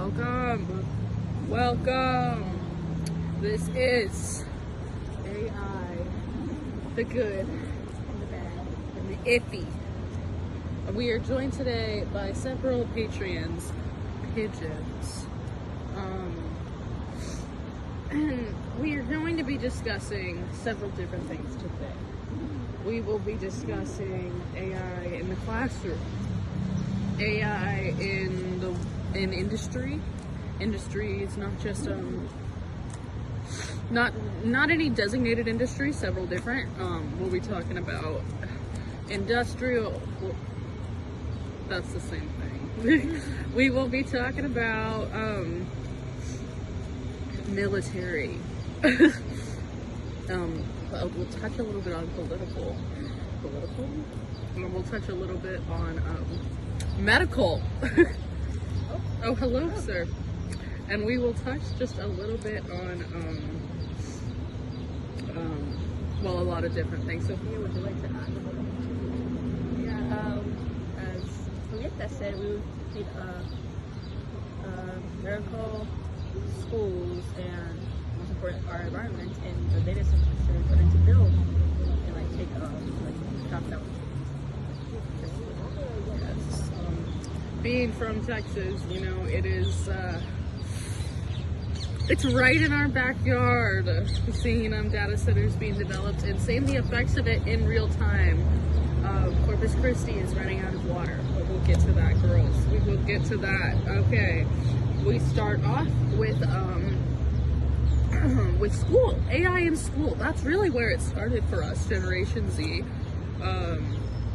Welcome. Welcome. This is AI, the good and the bad. and the iffy. We are joined today by several Patreons, pigeons. And we are going to be discussing several different things today. We will be discussing AI in the classroom, AI in industry. Industry is not just not any designated industry, several different. We'll be talking about industrial. Well, that's the same thing. We will be talking about military. We'll touch a little bit on political, and we'll touch a little bit on medical. Oh, hello, sir. And we will touch just a little bit on well, a lot of different things. Sophia, would you like to add? Yeah, as Juliette said, we would need medical schools and most important our environment and the data centers for them to build and like take shots out. Yes. Being from Texas, you know, it is it's right in our backyard, seeing data centers being developed and seeing the effects of it in real time. Corpus Christi is running out of water, but we'll get to that, girls. We will get to that. Okay, we start off with school, AI in school. That's really where it started for us, Generation Z.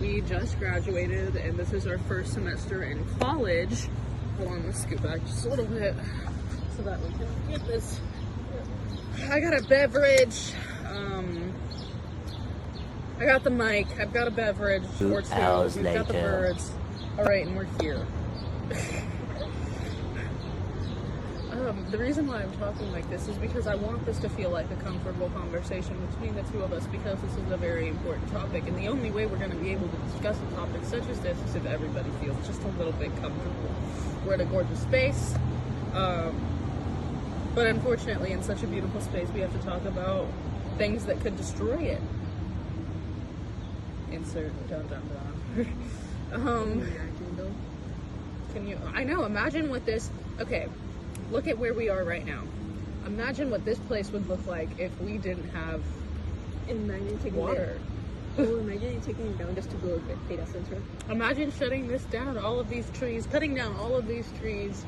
We just graduated, and this is our first semester in college. Hold on, let's scoot back just a little bit so that we can get this. I got a beverage. I got the mic. I've got a beverage or two. 2 hours We've got the later. birds. All right, and we're here. The reason why I'm talking like this is because I want this to feel like a comfortable conversation between the two of us, because this is a very important topic, and the only way we're going to be able to discuss a topic such as this is if everybody feels just a little bit comfortable. We're in a gorgeous space, but unfortunately in such a beautiful space we have to talk about things that could destroy it. Insert dun dun dun. Can you, I know, imagine what this, okay, look at where we are right now. Imagine what this place would look like if we didn't have Imagine taking water. imagine taking it down just to build a data center. Imagine shutting this down, all of these trees, cutting down all of these trees,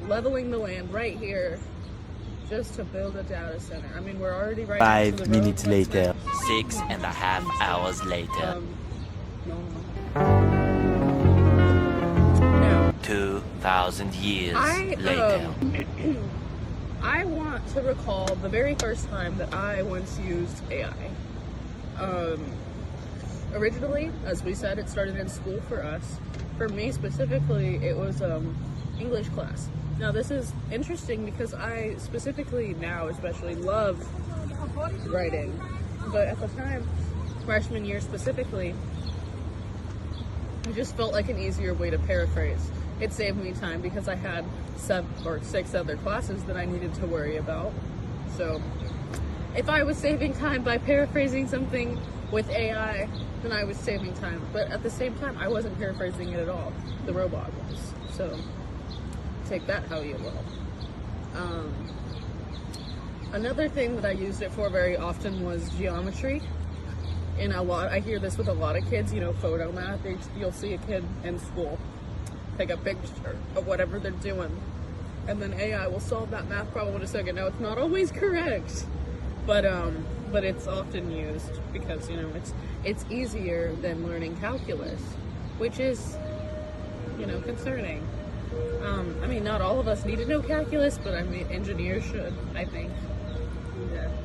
leveling the land right here, just to build a data center. I mean, we're already right next to 5 the road. minutes What's later. next? 6.5 hours later. No. 2,000 years later. I want to recall the very first time that I once used AI. Originally, as we said, it started in school for us. For me specifically, it was English class. Now this is interesting because I specifically now especially love writing, but at the time, freshman year specifically, it just felt like an easier way to paraphrase. It saved me time because I had 7 or 6 other classes that I needed to worry about. So if I was saving time by paraphrasing something with AI, then I was saving time. But at the same time, I wasn't paraphrasing it at all. The robot was. So take that how you will. Another thing that I used it for very often was geometry. And I hear this with a lot of kids, you know, photo math. You'll see a kid in school take a picture of whatever they're doing, and then AI will solve that math problem in a second. Now, it's not always correct, but it's often used because, you know, it's easier than learning calculus, which is, you know, concerning. I mean, not all of us need to know calculus, but I mean, engineers should, I think.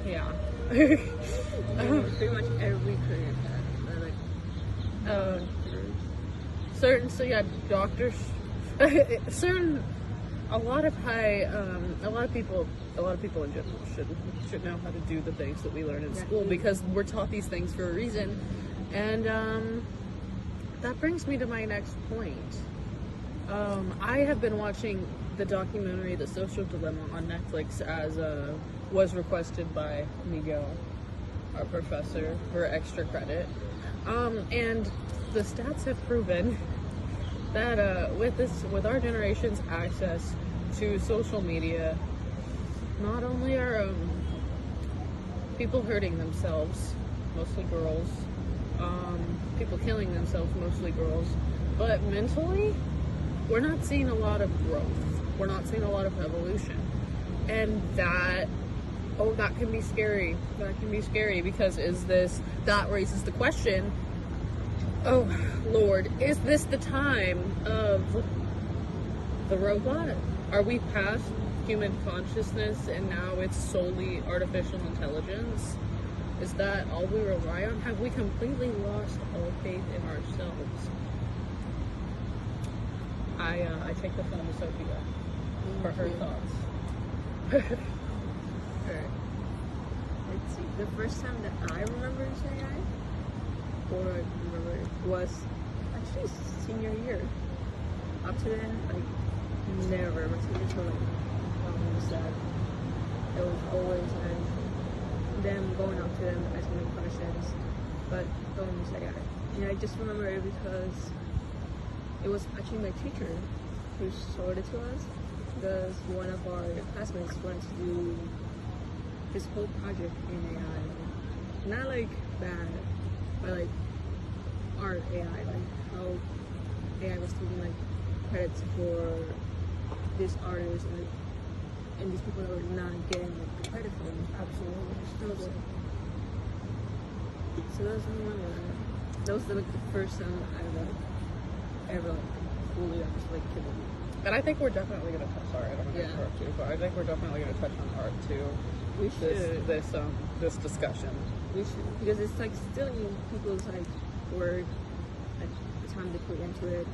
Yeah. Pretty much every career has doctors, a lot of people in general should know how to do the things that we learn in school, because we're taught these things for a reason. And that brings me to my next point. I have been watching the documentary The Social Dilemma on Netflix as was requested by Miguel, our professor, for extra credit. And the stats have proven that with our generation's access to social media, not only are people hurting themselves, mostly girls, people killing themselves, mostly girls, but mentally, we're not seeing a lot of growth. We're not seeing a lot of evolution. And that can be scary. That can be scary because that raises the question, oh Lord, is this the time of the robot? Are we past human consciousness and now it's solely artificial intelligence? Is that all we rely on? Have we completely lost all faith in ourselves? I take the phone to Sophia for her thoughts. Alright. Let's see. The first time that I remember saying or I remember was actually senior year. Up to then, like never. My teachers were like sad. It was always them going up to them asking them questions, but going to say I. And I just remember it because it was actually my teacher who showed it to us because one of our classmates wanted to do this whole project in AI. Not like bad, but like art AI, like how AI was taking like credits for this artist and these people were not getting like, the credit for them. Absolutely. So that was remember that was like the first time I ever like fully understood like kid. And I think we're definitely gonna touch. Sorry, I don't want to interrupt you, but I think we're definitely gonna touch on art too. We should. This discussion. We should, because it's like stealing people's like work, like the time they put into it,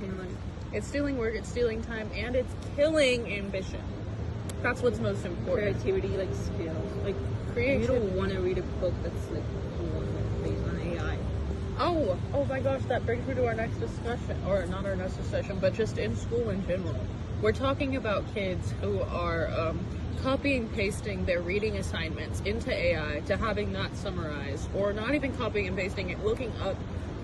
and like it's stealing work, it's stealing time, and it's killing ambition. That's what's most important. Creativity, like skills, like creativity. You don't want to read a book that's like based on AI. Oh my gosh, that brings me to our next discussion, or not our next discussion, but just in school in general. We're talking about kids who are copying, pasting their reading assignments into AI to having that summarized, or not even copying and pasting it, looking up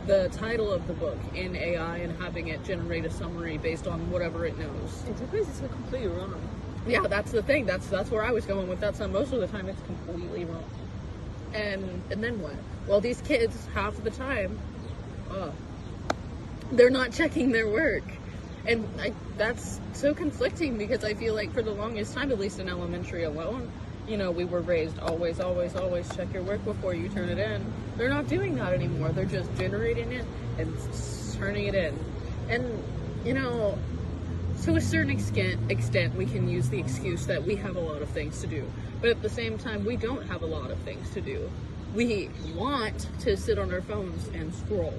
the title of the book in AI and having it generate a summary based on whatever it knows. In some cases, it's completely wrong. Yeah, that's the thing. That's where I was going with that. So most of the time, it's completely wrong. And then what? Well, these kids, half of the time, they're not checking their work. And that's so conflicting because I feel like for the longest time, at least in elementary alone, we were raised always check your work before you turn it in. They're not doing that anymore. They're just generating it and turning it in. And, to a certain extent, we can use the excuse that we have a lot of things to do. But at the same time, we don't have a lot of things to do. We want to sit on our phones and scroll.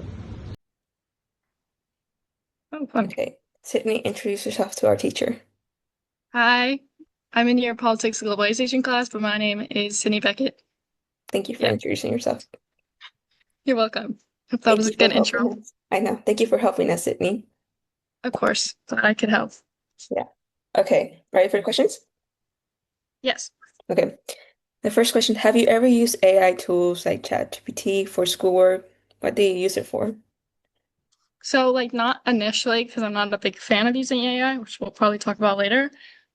Oh, fun. Okay. Sydney, introduce yourself to our teacher. Hi, I'm in your politics and globalization class, but my name is Sydney Beckett. Thank you for introducing yourself. You're welcome. Hope that was a good intro. I know. Thank you for helping us, Sydney. Of course, glad I could help. Yeah. Okay. Ready for the questions? Yes. Okay. The first question, have you ever used AI tools like ChatGPT for schoolwork? What do you use it for? So, not initially, because I'm not a big fan of using AI, which we'll probably talk about later.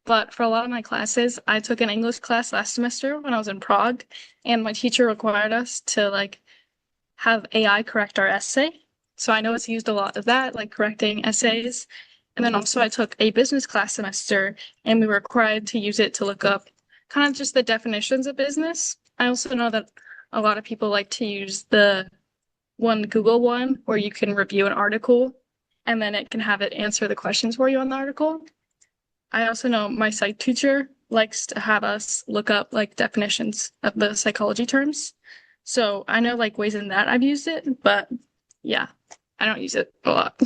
But for a lot of my classes, I took an English class last semester when I was in Prague, and my teacher required us to have AI correct our essay. So I know it's used a lot of that, correcting essays. And then also I took a business class semester, and we were required to use it to look up kind of just the definitions of business. I also know that a lot of people like to use the Google one where you can review an article and then it can have it answer the questions for you on the article. I also know my psych teacher likes to have us look up definitions of the psychology terms. So I know ways in that I've used it, but yeah, I don't use it a lot.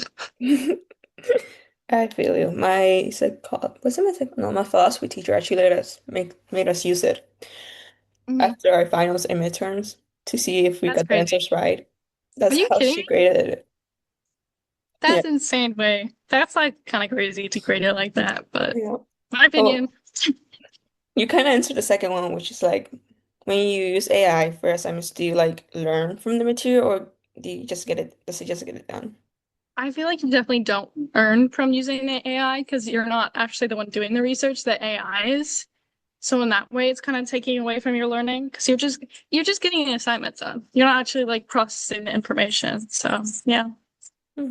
I feel you. My philosophy teacher actually made us use it after our finals and midterms to see if we got the answers right. That's how she graded it. Yeah. That's insane way. That's like kind of crazy to grade it like that, but Yeah. my opinion. Oh, you kind of answered the second one, which is like when you use AI for assignments, do you like learn from the material or do you just get it, does it just get it done? I feel like you definitely don't earn from using the AI because you're not actually the one doing the research, the AI is. So in that way, it's kind of taking away from your learning because you're just getting the assignment done. You're not actually like processing the information. So yeah. Hmm.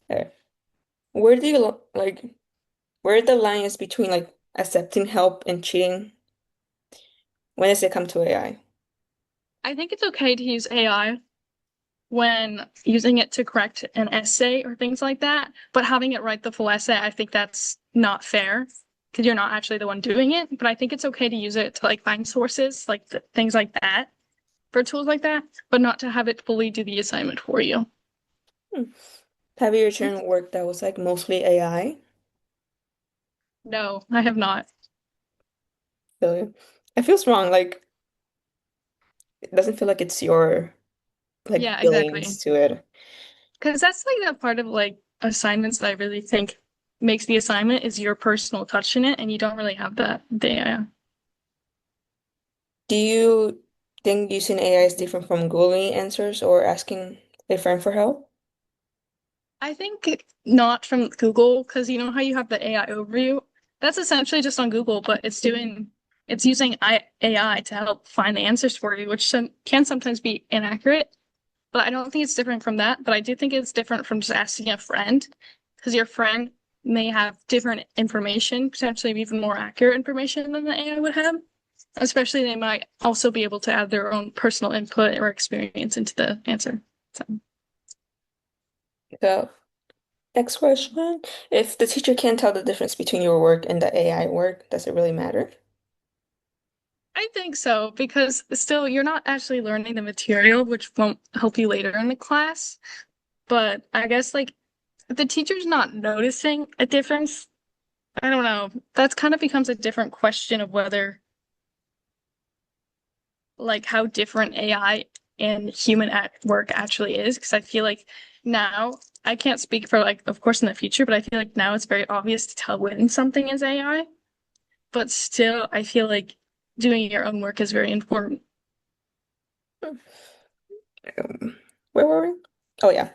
Okay. Where do you like where the line is between like accepting help and cheating? When does it come to AI? I think it's okay to use AI when using it to correct an essay or things like that, but having it write the full essay, I think that's not fair because you're not actually the one doing it. But I think it's okay to use it to like find sources, like things like that, for tools like that, but not to have it fully do the assignment for you. Hmm. Have you returned work that was like mostly AI? No, I have not. Really? It feels wrong. Like it doesn't feel like it's your like Yeah, feelings exactly. to it. Because that's like that part of like assignments that I really think makes the assignment is your personal touch in it, and you don't really have that there. Do you think using AI is different from Googling answers or asking a friend for help? I think not from Google, because you know how you have the AI overview? That's essentially just on Google, but it's using AI to help find the answers for you, which can sometimes be inaccurate. But I don't think it's different from that. But I do think it's different from just asking a friend, because your friend may have different information, potentially even more accurate information than the AI would have. Especially they might also be able to add their own personal input or experience into the answer. So So, next question. If the teacher can't tell the difference between your work and the AI work, does it really matter? I think so, because still you're not actually learning the material, which won't help you later in the class. But I guess like if the teacher's not noticing a difference, I don't know. That's kind of becomes a different question of whether like how different AI and human at work actually is. Because I feel like now I can't speak for like of course in the future, but I feel like now it's very obvious to tell when something is AI. But still, I feel like doing your own work is very important. Where were we? Oh yeah.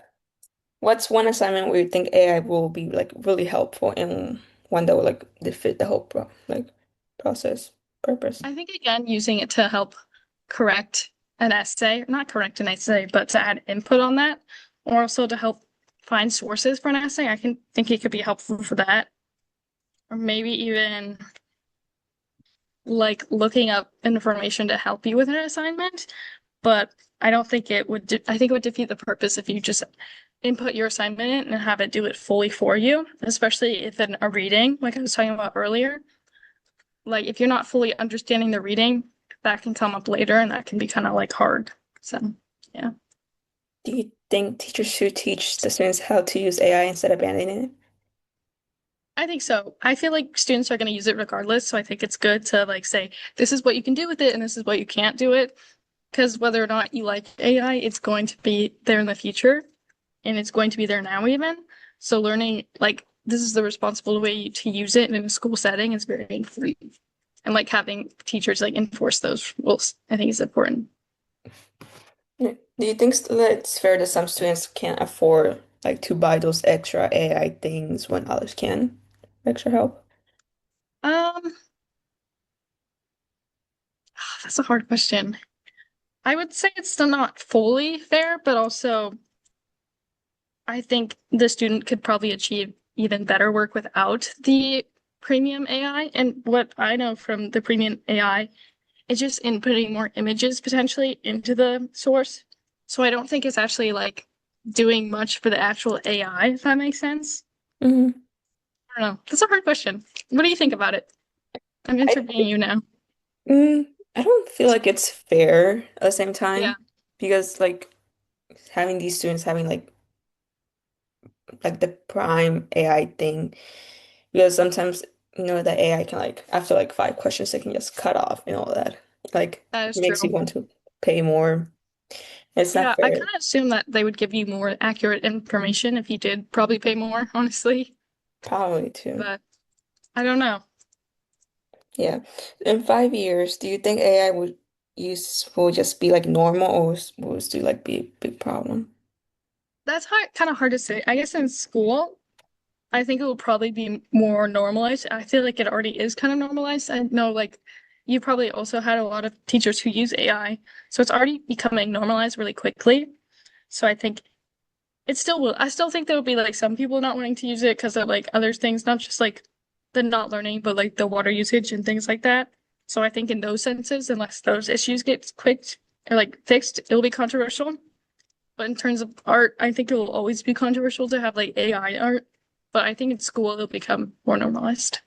What's one assignment where you think AI will be like really helpful and one that will like defeat the whole process purpose? I think again, using it to help correct an essay, not correct an essay, but to add input on that, or also to help find sources for an essay, I can think it could be helpful for that. Or maybe even like looking up information to help you with an assignment. But I don't think it would, I think it would defeat the purpose if you just input your assignment in and have it do it fully for you, especially if in a reading, like I was talking about earlier. Like if you're not fully understanding the reading, that can come up later and that can be kind of like hard. So, yeah. Do you think teachers should teach the students how to use AI instead of abandoning it? I think so. I feel like students are going to use it regardless, so I think it's good to like say this is what you can do with it and this is what you can't do it because whether or not you like AI, it's going to be there in the future and it's going to be there now even. So learning like this is the responsible way to use it in a school setting is very important. And like having teachers like enforce those rules, I think is important. Yeah. Do you think that it's fair that some students can't afford like to buy those extra AI things when others can? Extra help? Um, that's a hard question. I would say it's still not fully fair, but also I think the student could probably achieve even better work without the premium AI. And what I know from the premium AI is just inputting more images potentially into the source. So I don't think it's actually like doing much for the actual AI, if that makes sense. Hmm. I don't know. That's a hard question. What do you think about it? I'm I interviewing you now. I don't feel like it's fair at the same Yeah, time because like having these students having like the prime AI thing because sometimes the AI can like after like 5 questions they can just cut off and all that. Like that it is true. makes you want to pay more. It's not Yeah, I fair. kind of assume that they would give you more accurate information if you did probably pay more, honestly. Probably too. But I don't know. Yeah. In 5 years, do you think AI will just be like normal, or will it still like be a big problem? That's hard, kind of hard to say. I guess in school, I think it will probably be more normalized. I feel like it already is kind of normalized. I know, like, you probably also had a lot of teachers who use AI, so it's already becoming normalized really quickly. So I think it still will. I still think there will be like some people not wanting to use it because of like other things, not just like the not learning, but like the water usage and things like that. So I think in those senses, unless those issues get quick or like fixed, it'll be controversial. But in terms of art, I think it will always be controversial to have like AI art. But I think in school it'll become more normalized.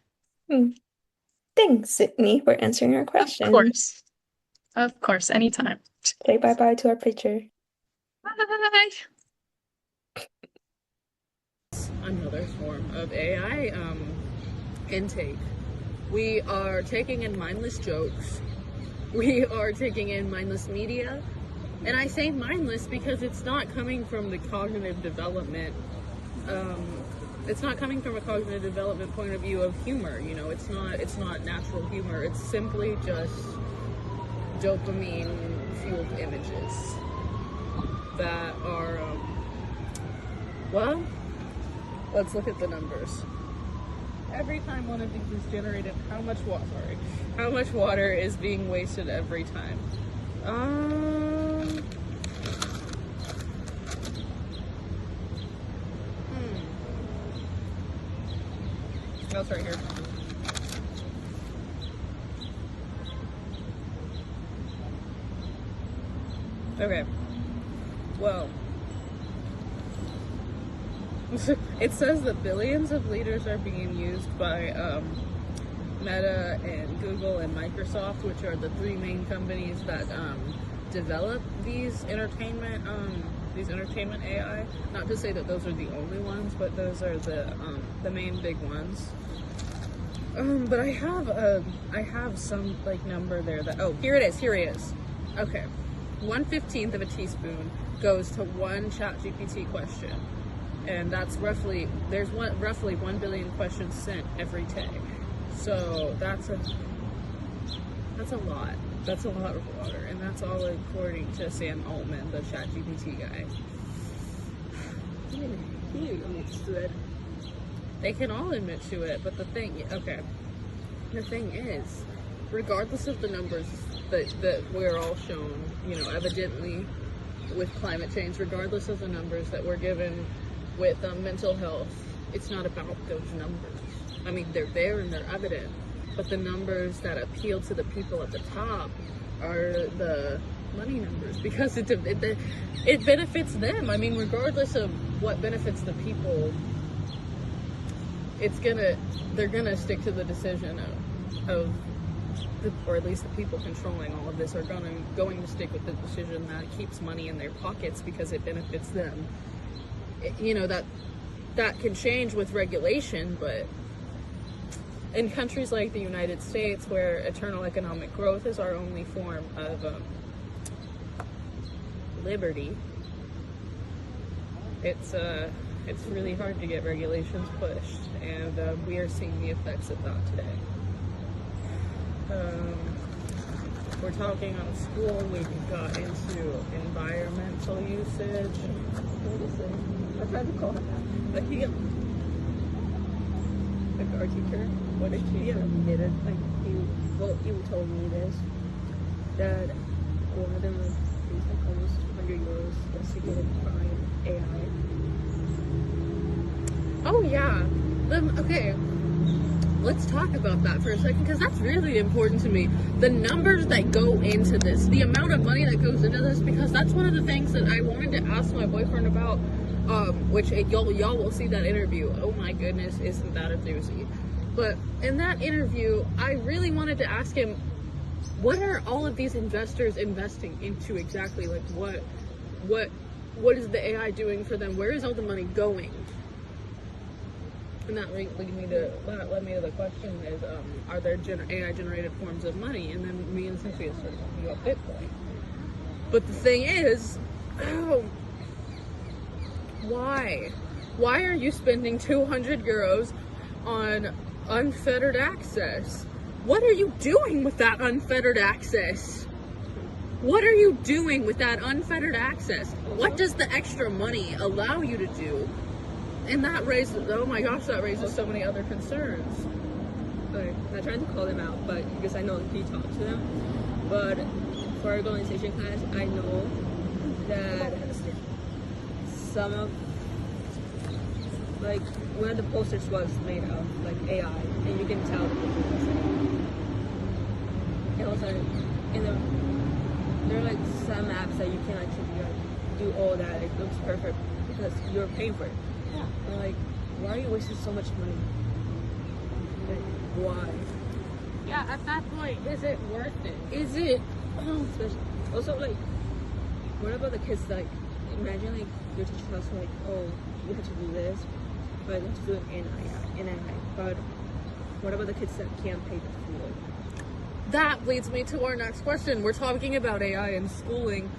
Hmm. Thanks, Sydney, for answering our Of question. course. Of course, anytime. Say bye-bye to our picture. Bye. Another form of AI intake. We are taking in mindless jokes. We are taking in mindless media. And I say mindless because it's not coming from the cognitive development. It's not coming from a cognitive development point of view of humor. You know, it's not natural humor. It's simply just dopamine fueled images that are, well, let's look at the numbers. Every time one of these is generated, how much water is being wasted every time? Oh, it's right here. Okay. Well, it says that billions of liters are being used by Meta and Google and Microsoft, which are the three main companies that develop these entertainment AI. Not to say that those are the only ones, but those are the main big ones. But I have some like number there that, oh, here it is. Okay. 1/15 of a teaspoon goes to one ChatGPT question. And that's roughly 1 billion questions sent every day. So that's a lot. That's a lot of water, and that's all according to Sam Altman, the ChatGPT guy. He admits to it. They can all admit to it, but the thing is, regardless of the numbers that we're all shown, you know, evidently with climate change, regardless of the numbers that we're given with mental health, it's not about those numbers. I mean, they're there and they're evident, but the numbers that appeal to the people at the top are the money numbers, because it benefits them. I mean, regardless of what benefits the people, they're gonna stick to the decision or at least the people controlling all of this are going to stick with the decision that keeps money in their pockets because it benefits them. You know, that can change with regulation, but in countries like the United States, where eternal economic growth is our only form of liberty, it's really hard to get regulations pushed, and we are seeing the effects of that today. We're talking on school, we got into environmental usage. What is it? I tried to call him that. Like, Like our teacher, what did she admitted? Like he told me this, that one of them pays like almost 200 euros just to get it behind AI. oh yeah, okay. Let's talk about that for a second, because that's really important to me. The numbers that go into this, the amount of money that goes into this, because that's one of the things that I wanted to ask my boyfriend about, which y'all will see that interview. Oh my goodness, isn't that a doozy? But in that interview, I really wanted to ask him, what are all of these investors investing into exactly? Like, what is the AI doing for them? Where is all the money going? And that led me to the question is, are there AI generated forms of money? And then me and Sophia started talking about Bitcoin. But the thing is, Why? Why are you spending 200 euros on unfettered access? What are you doing with that unfettered access? What are you doing with that unfettered access? What does the extra money allow you to do? And that raises, oh my gosh, that raises so many other concerns. Okay, I tried to call them out, but because I know he talked to them. But for our colonization class, I know that some of, like, one of the posters was made of, like, AI, and you can tell the picture was AI. And also, there are, like, some apps that you can actually, like, do all that. It looks perfect because you're paying for it. Yeah. But, like, why are you wasting so much money? Like, why? Yeah, at that point, is it worth it? Is it? Especially, also, like, what about the kids, like, imagine, like, your teacher tells you, like, oh, you have to do this, but you have to do it in AI. But what about the kids that can't pay the fuel? That leads me to our next question. We're talking about AI in schooling.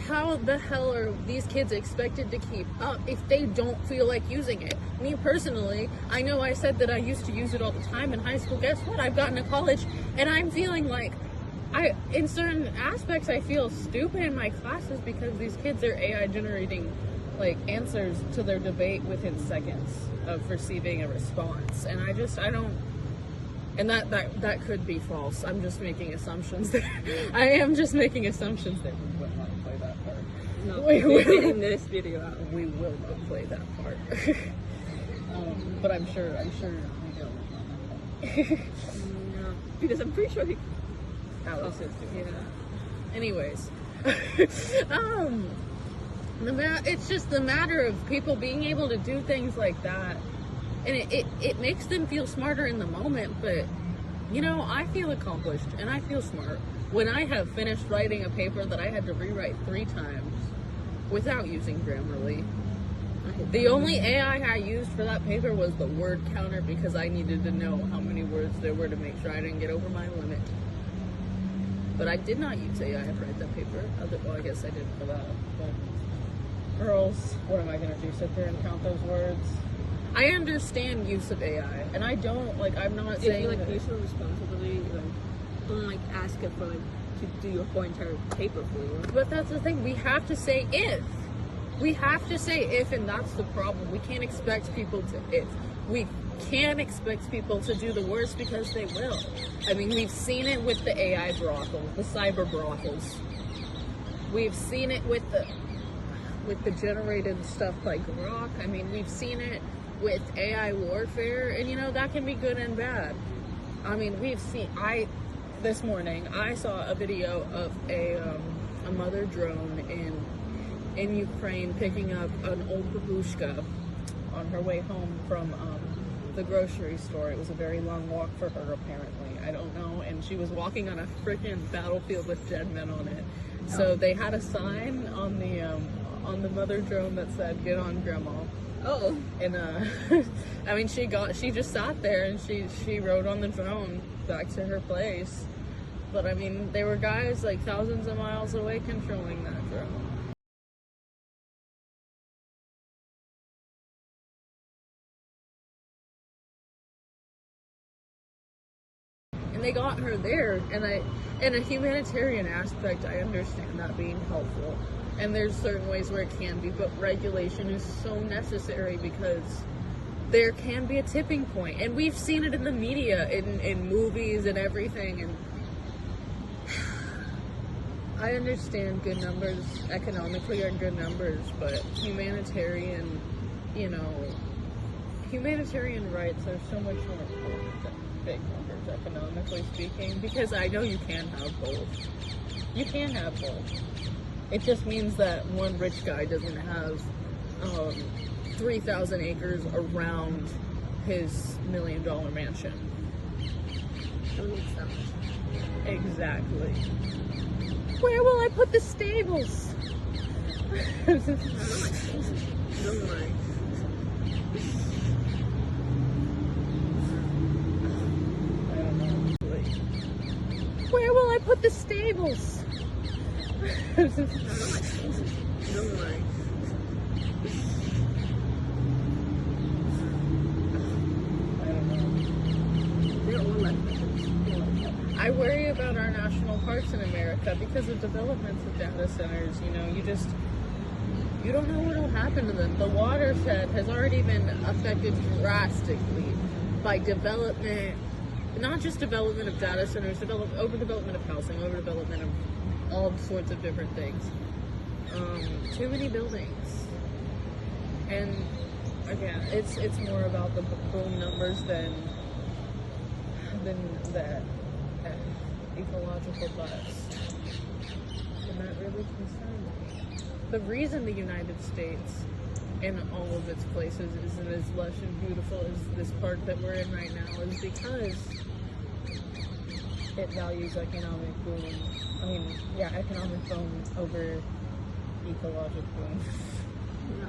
How the hell are these kids expected to keep up if they don't feel like using it? Me personally, I know I said that I used to use it all the time in high school. Guess what? I've gotten to college and I'm feeling like in certain aspects, I feel stupid in my classes because these kids are AI generating like answers to their debate within seconds of receiving a response. And I don't, and that could be false. I'm just making assumptions there. I am just making assumptions there. We will not play that part. No, we're in this video out. We will not play that part. But I'm sure we don't. No, because I'm pretty sure he. Alex is doing Yeah. that. Anyways, it's just the matter of people being able to do things like that, and it makes them feel smarter in the moment. But you know, I feel accomplished and I feel smart when I have finished writing a paper that I had to rewrite 3 times without using Grammarly. The only AI I used for that paper was the word counter because I needed to know how many words there were to make sure I didn't get over my limit. But I did not use AI to write that paper. Well, I guess I did for that. But girls, what am I going to do? Sit there and count those words? I understand use of AI, and I don't, like, I'm not saying If you, like, that, use your responsibility, like, don't, like, ask it for, like, to do your whole entire paper for you. but that's the thing, we have to say if. We have to say if, and that's the problem. We can't expect people to if. We can't expect people to do the worst because they will. I mean, we've seen it with the AI brothels, the cyber brothels. We've seen it with the generated stuff like Grok. I mean, we've seen it with AI warfare, and you know, that can be good and bad. I mean, this morning I saw a video of a mother drone in Ukraine picking up an old babushka on her way home from the grocery store. It was a very long walk for her, apparently. I don't know. And she was walking on a freaking battlefield with dead men on it. So they had a sign on the mother drone that said, "Get on, Grandma." Oh. And I mean, she just sat there and she rode on the drone back to her place. But I mean, there were guys like thousands of miles away controlling that drone. They got her there, and in a humanitarian aspect, I understand that being helpful, and there's certain ways where it can be, but regulation is so necessary because there can be a tipping point, and we've seen it in the media, in movies and everything, and I understand good numbers economically are good numbers, but humanitarian rights are so much more important than big numbers, economically speaking, because I know you can have both. You can have both. It just means that one rich guy doesn't have 3,000 acres around his $1 million mansion. Exactly. Where will I put the stables? Don't worry. Where will I put the stables? Don't worry. I don't know. They're all like that. I worry about our national parks in America because of developments of data centers. You know, you don't know what will happen to them. The watershed has already been affected drastically by development, not just development of data centers, overdevelopment of housing, overdevelopment of all sorts of different things. Too many buildings. And again, it's more about the boom numbers than that ecological bust. And that really concerns me. The reason the United States in all of its places isn't as lush and beautiful as this park that we're in right now is because it values economic boom. Economic boom over ecological boom. No.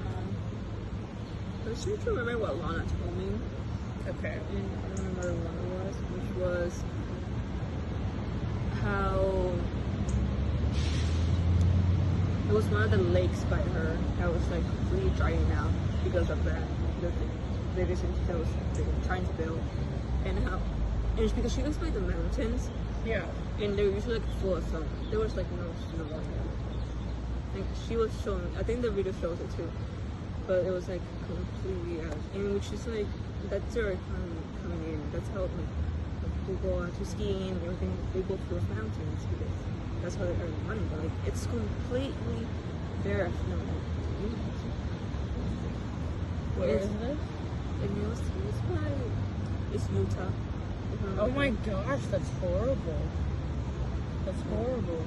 I was trying to remember what Lana told me. Okay. And I don't remember what it was, which was how it was one of the lakes by her that was like completely drying out because of that the data center that was they were trying to build, and it's because she lives by the mountains. Yeah. And they were usually like full of sun. There was like no snow on them. Like she was showing, I think the video shows it too, but it was like completely out. And which is like that's their economy coming in. That's how like people go out to skiing and everything. They go to those mountains because that's how they earn money. But like it's completely bare. No, Where is this? It's Utah. Oh my gosh, that's horrible. That's horrible.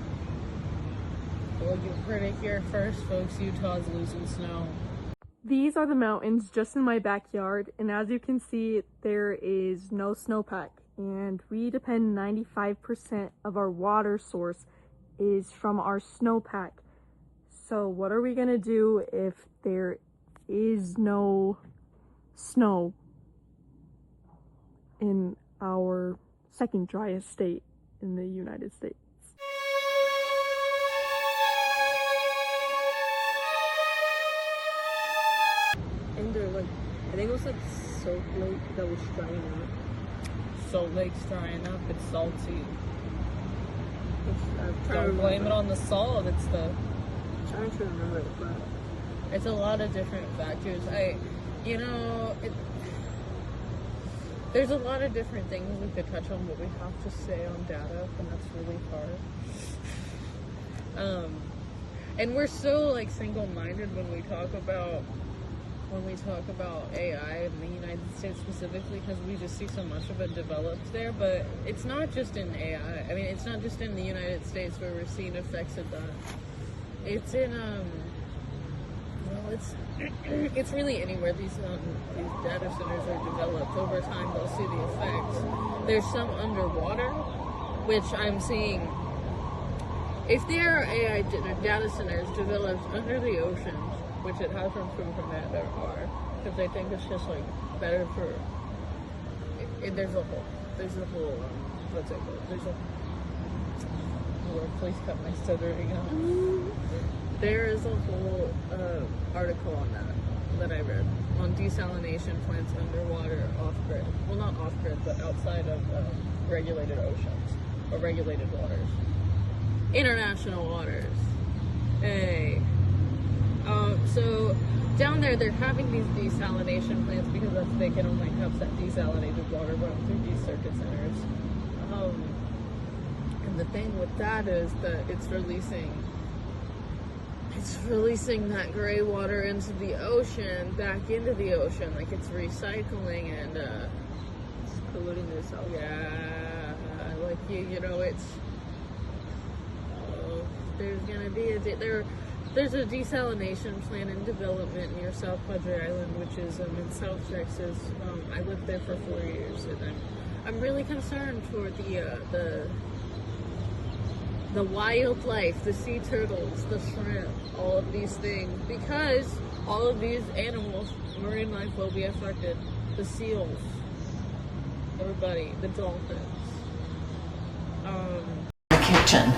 Well, you heard it here first, folks. Utah's losing snow. These are the mountains just in my backyard, and as you can see, there is no snowpack, and we depend 95% of our water source is from our snowpack. So what are we gonna do if there is no snow in our second driest state in the United States? And they're like, I think it was like Salt Lake that was drying out. Salt Lake's drying up. It's salty. I'm trying to Don't blame it remember. on the salt. It's I'm trying to remember it, but it's a lot of different factors. There's a lot of different things we could touch on, but we have to stay on data, and that's really hard. And we're so like single-minded when we talk about AI in the United States specifically, because we just see so much of it developed there. But it's not just in AI. I mean, it's not just in the United States where we're seeing effects of that. It's in it's really anywhere these data centers are developed. Over time, they'll see the effects. There's some underwater, which I'm seeing. If there are AI data centers developed under the oceans, which it has been proven that there are, because they think it's just like better for. There's a whole. What's it called? Lord, please cut my stuttering out. There is a whole article on that I read on desalination plants underwater, off-grid. Well, not off-grid, but outside of regulated oceans or regulated waters. International waters. Hey. So down there, they're having these desalination plants because they can only have that desalinated water run through these circuit centers. And the thing with that is that it's releasing that gray water into the ocean, back into the ocean, like it's recycling and it's polluting itself. Yeah, like it's. There's gonna be there's a desalination plant in development near South Padre Island, which is in South Texas. I lived there for 4 years, and I'm really concerned for the wildlife, the sea turtles, the shrimp, all of these things, because all of these animals, marine life will be affected. The seals, everybody, the dolphins. The kitchen.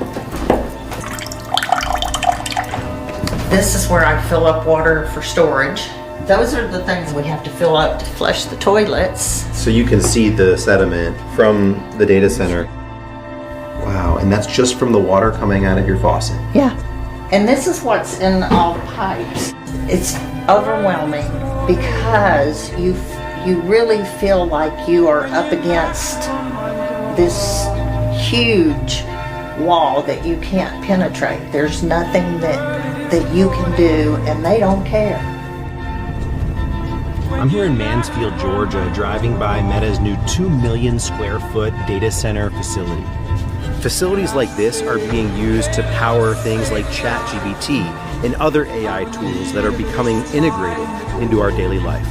This is where I fill up water for storage. Those are the things we have to fill up to flush the toilets. So you can see the sediment from the data center. Wow, and that's just from the water coming out of your faucet. Yeah. And this is what's in all the pipes. It's overwhelming because you really feel like you are up against this huge wall that you can't penetrate. There's nothing that you can do, and they don't care. I'm here in Mansfield, Georgia, driving by Meta's new 2 million square foot data center facility. Facilities like this are being used to power things like ChatGPT and other AI tools that are becoming integrated into our daily life.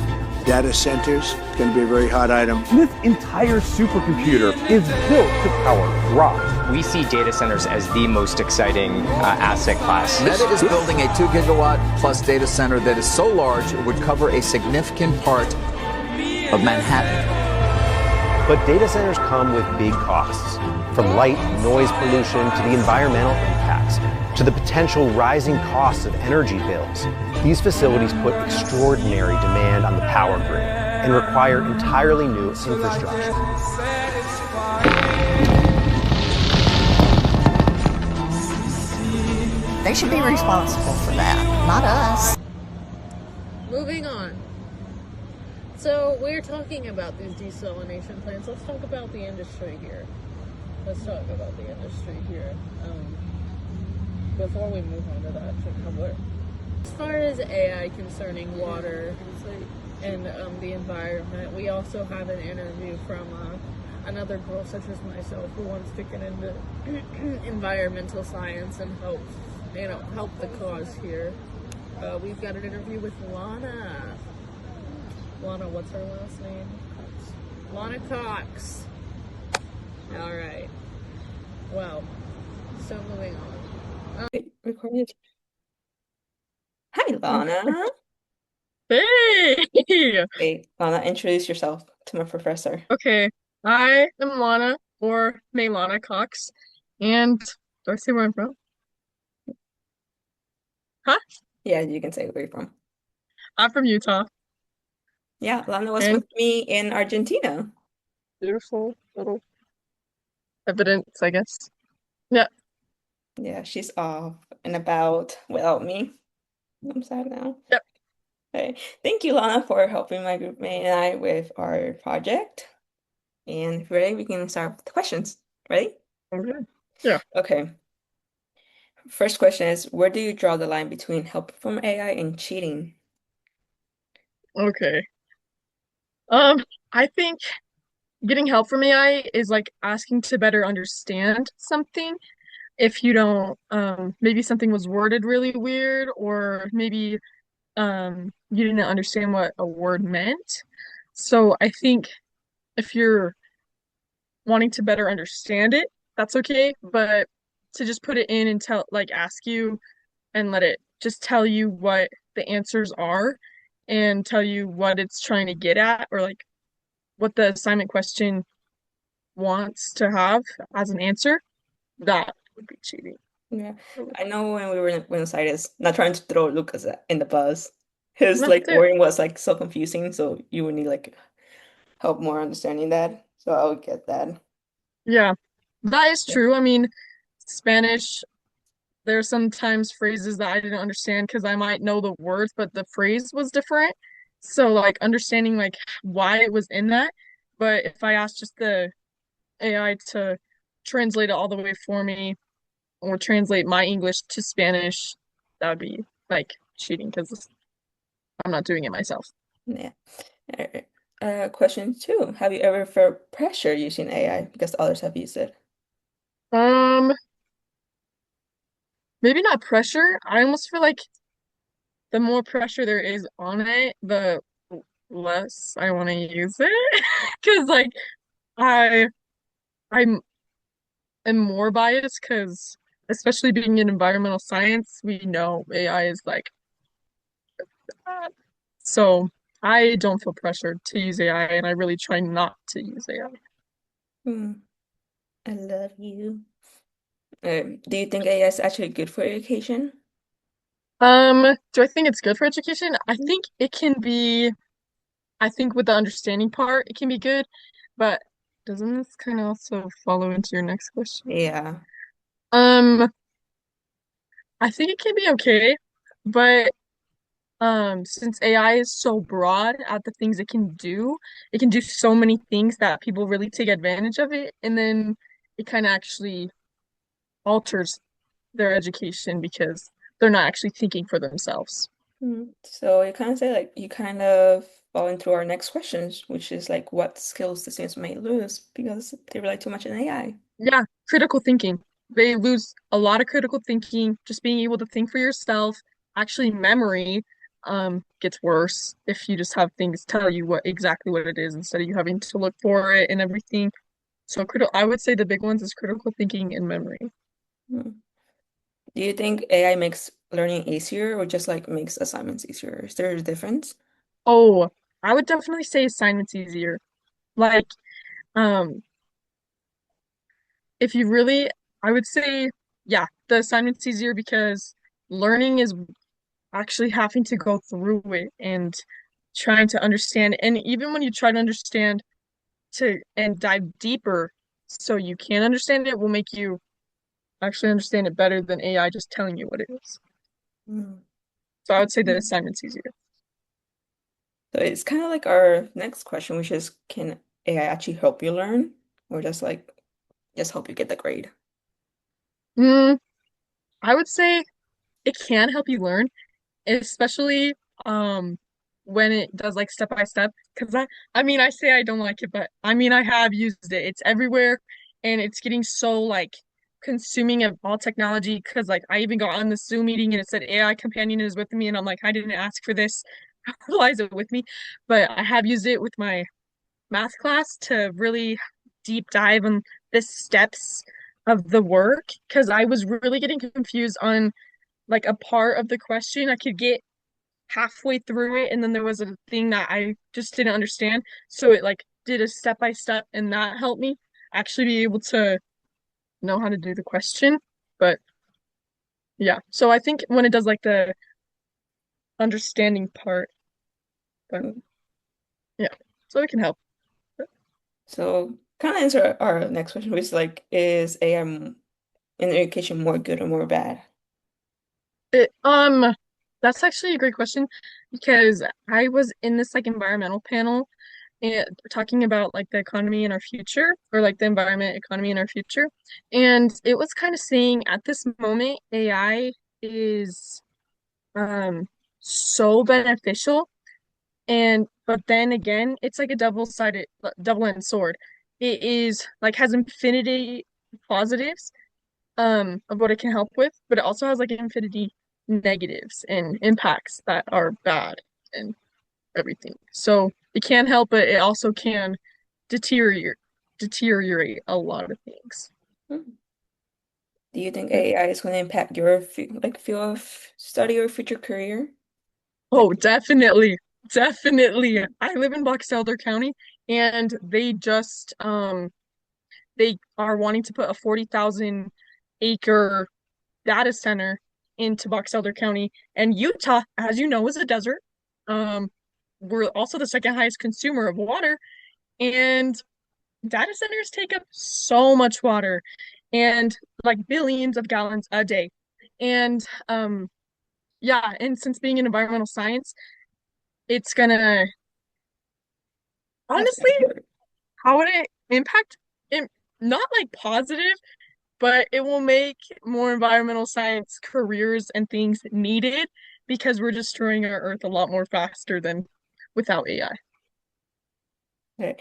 Data centers can be a very hot item. This entire supercomputer is built to power Grok. We see data centers as the most exciting asset class. Meta is building a 2 gigawatt plus data center that is so large it would cover a significant part of Manhattan. But data centers come with big costs, from light and noise pollution to the environmental impacts, to the potential rising costs of energy bills. These facilities put extraordinary demand on the power grid and require entirely new infrastructure. They should be responsible for that, not us. Moving on. So we're talking about these desalination plants. Let's talk about the industry here. Before we move on to the actual cover. As far as AI concerning water and the environment, we also have an interview from another girl such as myself who wants to get into environmental science and help the cause here. We've got an interview with Lana. Lana, what's her last name? Lana Cox. All right. Well, so moving on. Recorded. Hi, Lana. Hey! Wait, Lana, introduce yourself to my professor. Okay, I am Lana, or Maylana Cox, and do I say where I'm from? Huh? Yeah, you can say where you're from. I'm from Utah. Yeah, Lana was And with me in Argentina. beautiful little evidence, I guess. Yeah. Yeah, she's off and about without me. I'm sad now. Yep. Okay. Thank you, Lana, for helping my group mate and I with our project. And if you're ready, we can start with the questions. Ready? Okay. Yeah. Okay. First question is, where do you draw the line between help from AI and cheating? Okay. I think getting help from AI is like asking to better understand something. If you don't, maybe something was worded really weird, or maybe you didn't understand what a word meant. So I think if you're wanting to better understand it, that's okay. But to just put it in and ask you and let it just tell you what the answers are and tell you what it's trying to get at, or like what the assignment question wants to have as an answer, that would be cheating. Yeah, I know when we were in Buenos Aires, not trying to throw Lucas in the bus, his That's it. wording was so confusing, so you would need help more understanding that. So I would get that. Yeah, that is true. I mean, Spanish, there are sometimes phrases that I didn't understand because I might know the words, but the phrase was different. So understanding why it was in that. But if I asked just the AI to translate it all the way for me or translate my English to Spanish, that would be cheating because I'm not doing it myself. Yeah. Question 2. Have you ever felt pressure using AI because others have used it? Maybe not pressure. I almost feel like the more pressure there is on it, the less I want to use it. Because I I'm am more biased because especially being in environmental science, we know AI is bad. So I don't feel pressured to use AI, and I really try not to use AI. I love you. Do you think AI is actually good for education? Do I think it's good for education? I think it can be, I think with the understanding part, it can be good, but doesn't this kind of also follow into your next question? Yeah. Um, I think it can be okay, but since AI is so broad at the things it can do so many things that people really take advantage of it, and then it kind of actually alters their education because they're not actually thinking for themselves. So you kind of say like you kind of fall into our next questions, which is like what skills the students may lose because they rely too much on AI. Yeah, critical thinking. They lose a lot of critical thinking, just being able to think for yourself. Actually, memory gets worse if you just have things tell you what exactly what it is instead of you having to look for it and everything. So critical, I would say the big ones is critical thinking and memory. Hmm. Do you think AI makes learning easier or just like makes assignments easier? Is there a difference? Oh, I would definitely say assignments easier. Like, um, if you really, I would say, yeah, the assignment's easier because learning is actually having to go through it and trying to understand. And even when you try to understand to and dive deeper so you can understand it, will make you actually understand it better than AI just telling you what it is. Hmm. So I would say the assignment's easier. So it's kind of like our next question, which is can AI actually help you learn or just help you get the grade? Mm, I would say it can help you learn, especially um when it does like step by step. Because I mean I say I don't like it, but I mean I have used it. It's everywhere and it's getting so like consuming of all technology because like I even got on the Zoom meeting and it said AI companion is with me and I'm like I didn't ask for this. Why is it with me? But I have used it with my math class to really deep dive on the steps of the work because I was really getting confused on like a part of the question. I could get halfway through it and then there was a thing that I just didn't understand. So it like did a step by step and that helped me actually be able to know how to do the question. But yeah, so I think when it does like the understanding part, but yeah, so it can help. So kind of answer our next question, which is like, is AI in education more good or more bad? It, that's actually a great question because I was in this like environmental panel and talking about like the economy in our future or like the environment economy in our future. And it was kind of saying at this moment, AI is um so beneficial and but then again, it's like a double-edged sword. It is like has infinity positives of what it can help with, but it also has like infinity negatives and impacts that are bad and everything. So it can help, but it also can deteriorate deteriorate a lot of things. Hmm. Do you think AI is going to impact your field of study or future career? Oh, Like, definitely. Definitely. I live in Box Elder County and they are wanting to put a 40,000 acre data center into Box Elder County. And Utah, as you know, is a desert. Um, we're also the second highest consumer of water, and data centers take up so much water and like billions of gallons a day. And yeah, and since being in environmental science, it's gonna honestly, how would it impact it? Not like positive, but it will make more environmental science careers and things needed because we're destroying our Earth a lot more faster than without AI. okay.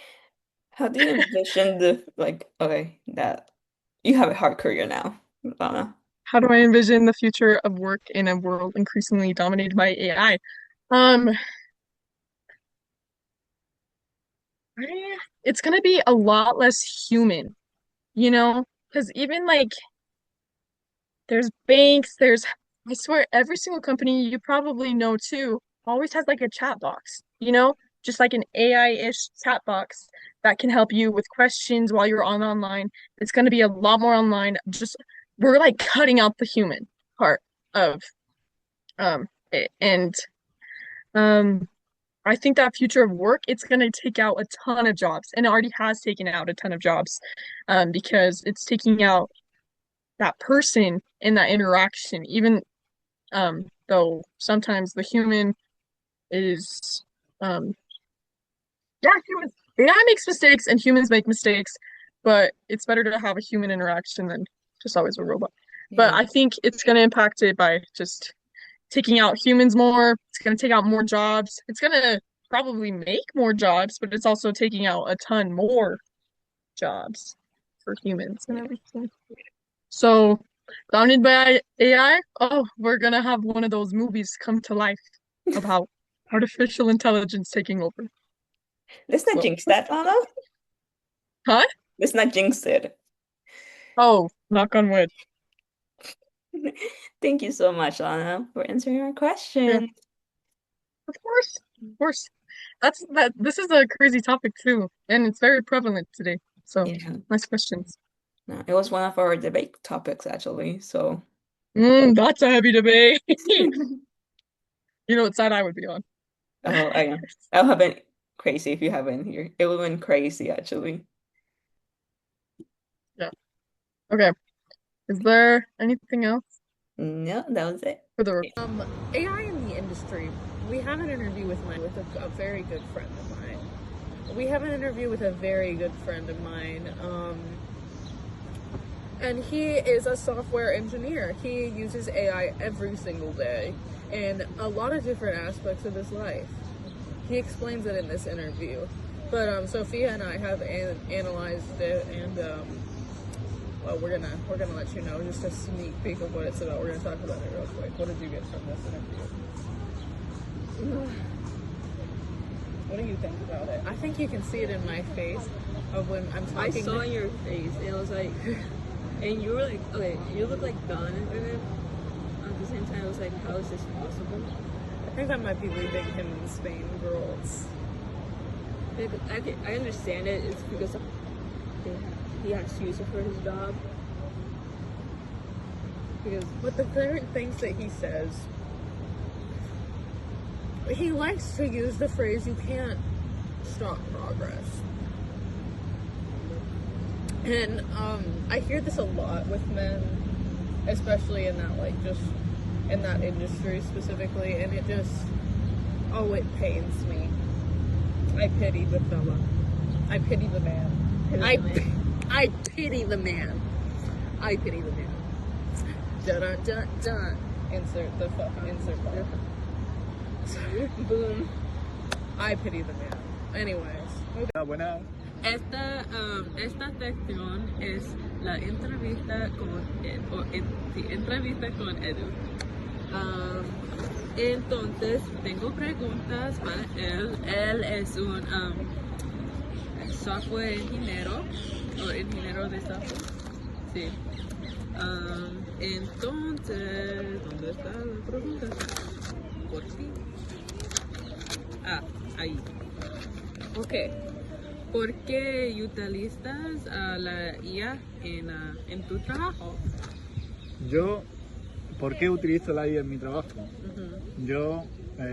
How do you envision okay, that you have a hard career now, Lana? How do I envision the future of work in a world increasingly dominated by AI? Um, it's gonna be a lot less human, you know? Because even like there's banks, I swear every single company you probably know too always has like a chat box, you know? Just like an AI-ish chat box that can help you with questions while you're on online. It's gonna be a lot more online. Just we're like cutting out the human part of And I think that future of work, it's going to take out a ton of jobs, and it already has taken out a ton of jobs, because it's taking out that person in that interaction, even though sometimes the human is, yeah, humans, AI makes mistakes and humans make mistakes, but it's better to have a human interaction than just always a robot. But I think it's going to impact it by just taking out humans more. It's going to take out more jobs. It's going to probably make more jobs, but it's also taking out a ton more jobs for humans and everything. So, founded by AI, oh, we're going to have one of those movies come to life about artificial intelligence taking over. Let's not jinx that, Anna. Huh? Let's not jinx it. Oh, knock on wood. Thank you so much, Anna, for answering our question. Yeah. Of course, of course. This is a crazy topic too, and it's very prevalent today. So, nice questions. No, it was one of our debate topics actually. So, that's a heavy debate. You know what side I would be on? Oh, I know. I'll have been crazy if you haven't here. It would have been crazy actually. Yeah. Okay. Is there anything else? No, that was it. For the AI in the industry. We have an interview with a very good friend of mine. And he is a software engineer. He uses AI every single day in a lot of different aspects of his life. He explains it in this interview. But Sophia and I have analyzed it, and well, we're gonna let you know just a sneak peek of what it's about. We're gonna talk about it real quick. What did you get from this interview? What do you think about it? I think you can see it in my face of when I'm talking. I saw in your face, and I was like, and you were like, okay, you look like done in it. At the same time, I was like, how is this possible? I think I might be leaving him in Spain, girls. I understand it. It's because he has to use it for his job. Because with the current things that he says, he likes to use the phrase, you can't stop progress. And I hear this a lot with men, especially in that, like, just in that industry specifically, and it just, oh, it pains me. I pity the fella. I pity the man. I pity the man. I pity the man. Dun dun dun dun. Insert the fucking insert bar. Boom. I pity the man. Anyways. Buena. Esta sección es la entrevista con Edu. Entonces tengo preguntas para él. Él es un software ingeniero o ingeniero de software. Sí. Entonces, ¿dónde está la pregunta? Por fin. Ah, ahí. Ok. ¿Por qué utilizas la IA en tu trabajo? ¿Por qué utilizo la IA en mi trabajo? Yo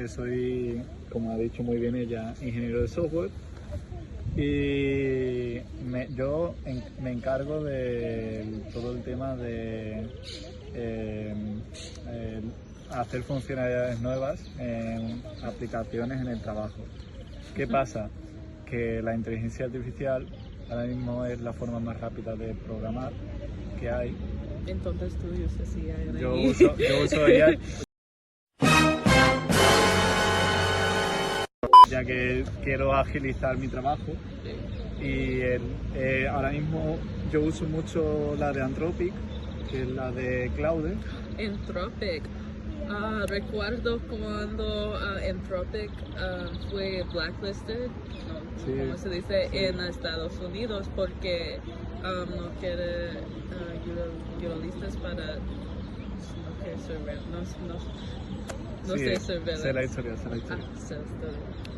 soy, como ha dicho muy bien ella, ingeniero de software y yo me encargo de todo el tema de hacer funcionalidades nuevas en aplicaciones en el trabajo. ¿Qué pasa? Que la inteligencia artificial ahora mismo es la forma más rápida de programar que hay. Entonces tú usas IA. Yo uso IA ya que quiero agilizar mi trabajo y ahora mismo yo uso mucho la de Anthropic, que es la de Claude. Anthropic. Recuerdo cuando Anthropic fue blacklisted, como se dice, en Estados Unidos porque no quiere guionistas para no sé surveillance. Sé la historia.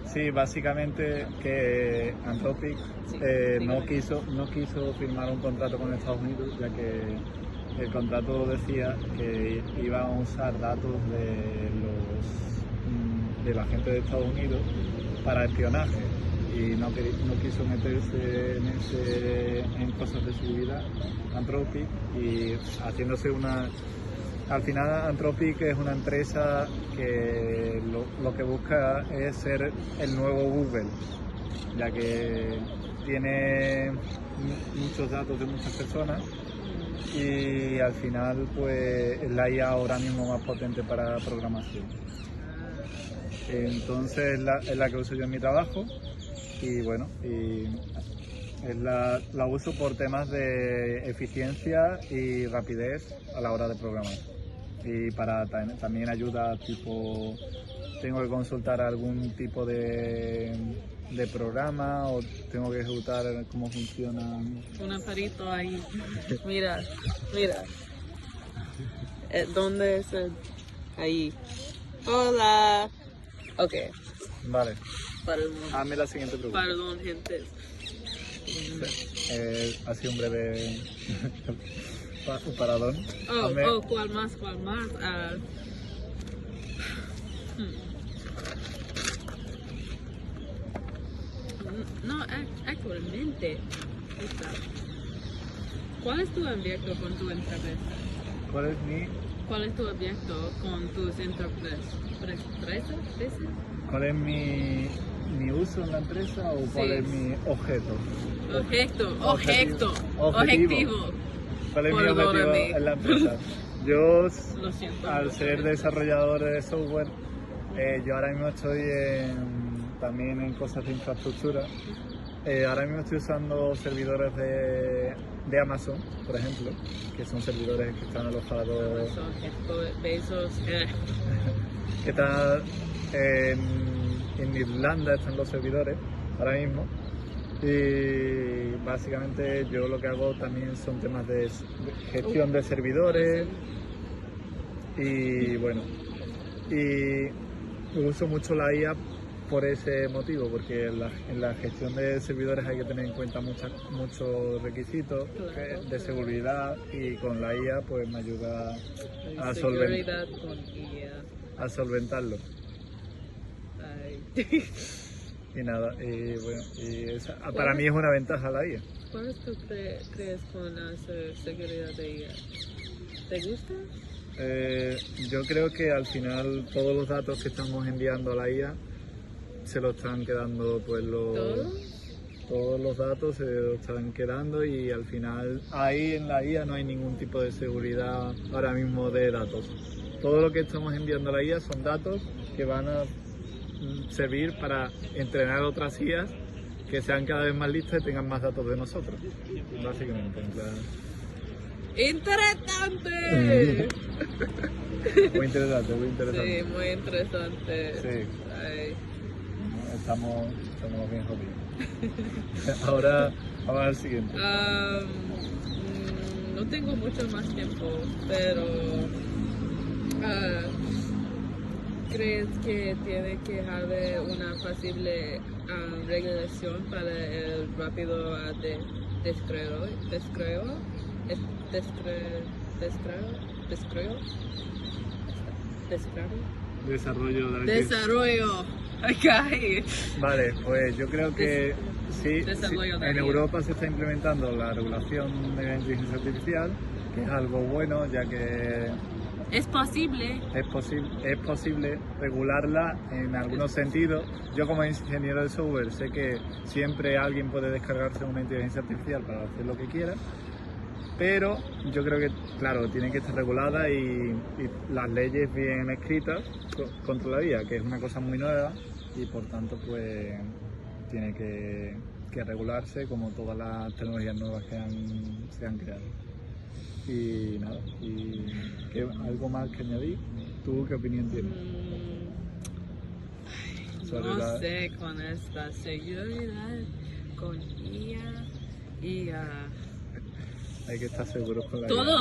Sí, básicamente que Anthropic no quiso firmar un contrato con Estados Unidos ya que el contrato decía que iban a usar datos de la gente de Estados Unidos para espionaje y no quiso meterse en cosas de seguridad, Anthropic, y haciéndose al final Anthropic es una empresa que lo que busca es ser el nuevo Google, ya que tiene muchos datos de muchas personas y al final pues es la IA ahora mismo más potente para programación. Entonces es la que uso yo en mi trabajo y bueno, la uso por temas de eficiencia y rapidez a la hora de programar. Y también ayuda, tipo, tengo que consultar algún tipo de programa o tengo que ejecutar cómo funciona. Un aparito ahí. Mira. ¿Dónde es ahí? Hola. Ok. Vale. Perdón. Hazme la siguiente pregunta. Perdón, gente. Ha sido un breve paradón. ¿Cuál más? No, actualmente. Esta. ¿Cuál es tu objeto con tu entrevista? ¿Cuál es tu objeto con tus entrevistas? ¿Cuál es mi uso en la empresa o cuál es mi objeto? Objetivo. ¿Cuál es mi objetivo en la empresa? Yo, al ser desarrollador de software, yo ahora mismo estoy también en cosas de infraestructura. Ahora mismo estoy usando servidores de Amazon, por ejemplo, que son servidores que están alojados... que están en Irlanda, están los servidores ahora mismo. Y básicamente yo lo que hago también son temas de gestión de servidores y bueno, y uso mucho la IA por ese motivo, porque en la gestión de servidores hay que tener en cuenta muchos requisitos de seguridad y con la IA pues me ayuda a solventarlo. Y nada, bueno, para mí es una ventaja la IA. ¿Cuál tú crees con la seguridad de IA? ¿Te gusta? Yo creo que al final todos los datos que estamos enviando a la IA se lo están quedando pues todos los datos se lo están quedando y al final ahí en la IA no hay ningún tipo de seguridad ahora mismo de datos. Todo lo que estamos enviando a la IA son datos que van a servir para entrenar otras IAs que sean cada vez más listas y tengan más datos de nosotros, básicamente. ¡Interesante! Muy interesante. Sí, muy interesante. Sí. Ay. Estamos bien jodidos. Ahora vamos al siguiente. No tengo mucho más tiempo, pero ¿crees que tiene que haber una posible regulación para el rápido desarrollo? Okay. Vale, pues yo creo que sí, en Europa se está implementando la regulación de la inteligencia artificial, que es algo bueno, ya que es posible regularla en algunos sentidos. Yo como ingeniero de software sé que siempre alguien puede descargarse una inteligencia artificial para hacer lo que quiera, pero yo creo que, claro, tiene que estar regulada y las leyes bien escritas contra la IA, que es una cosa muy nueva y por tanto pues tiene que regularse como todas las tecnologías nuevas que se han creado. Y nada, ¿algo más que añadir? ¿Tú qué opinión tienes? No sé, con esta seguridad, con IA y hay que estar seguros con la IA. Todo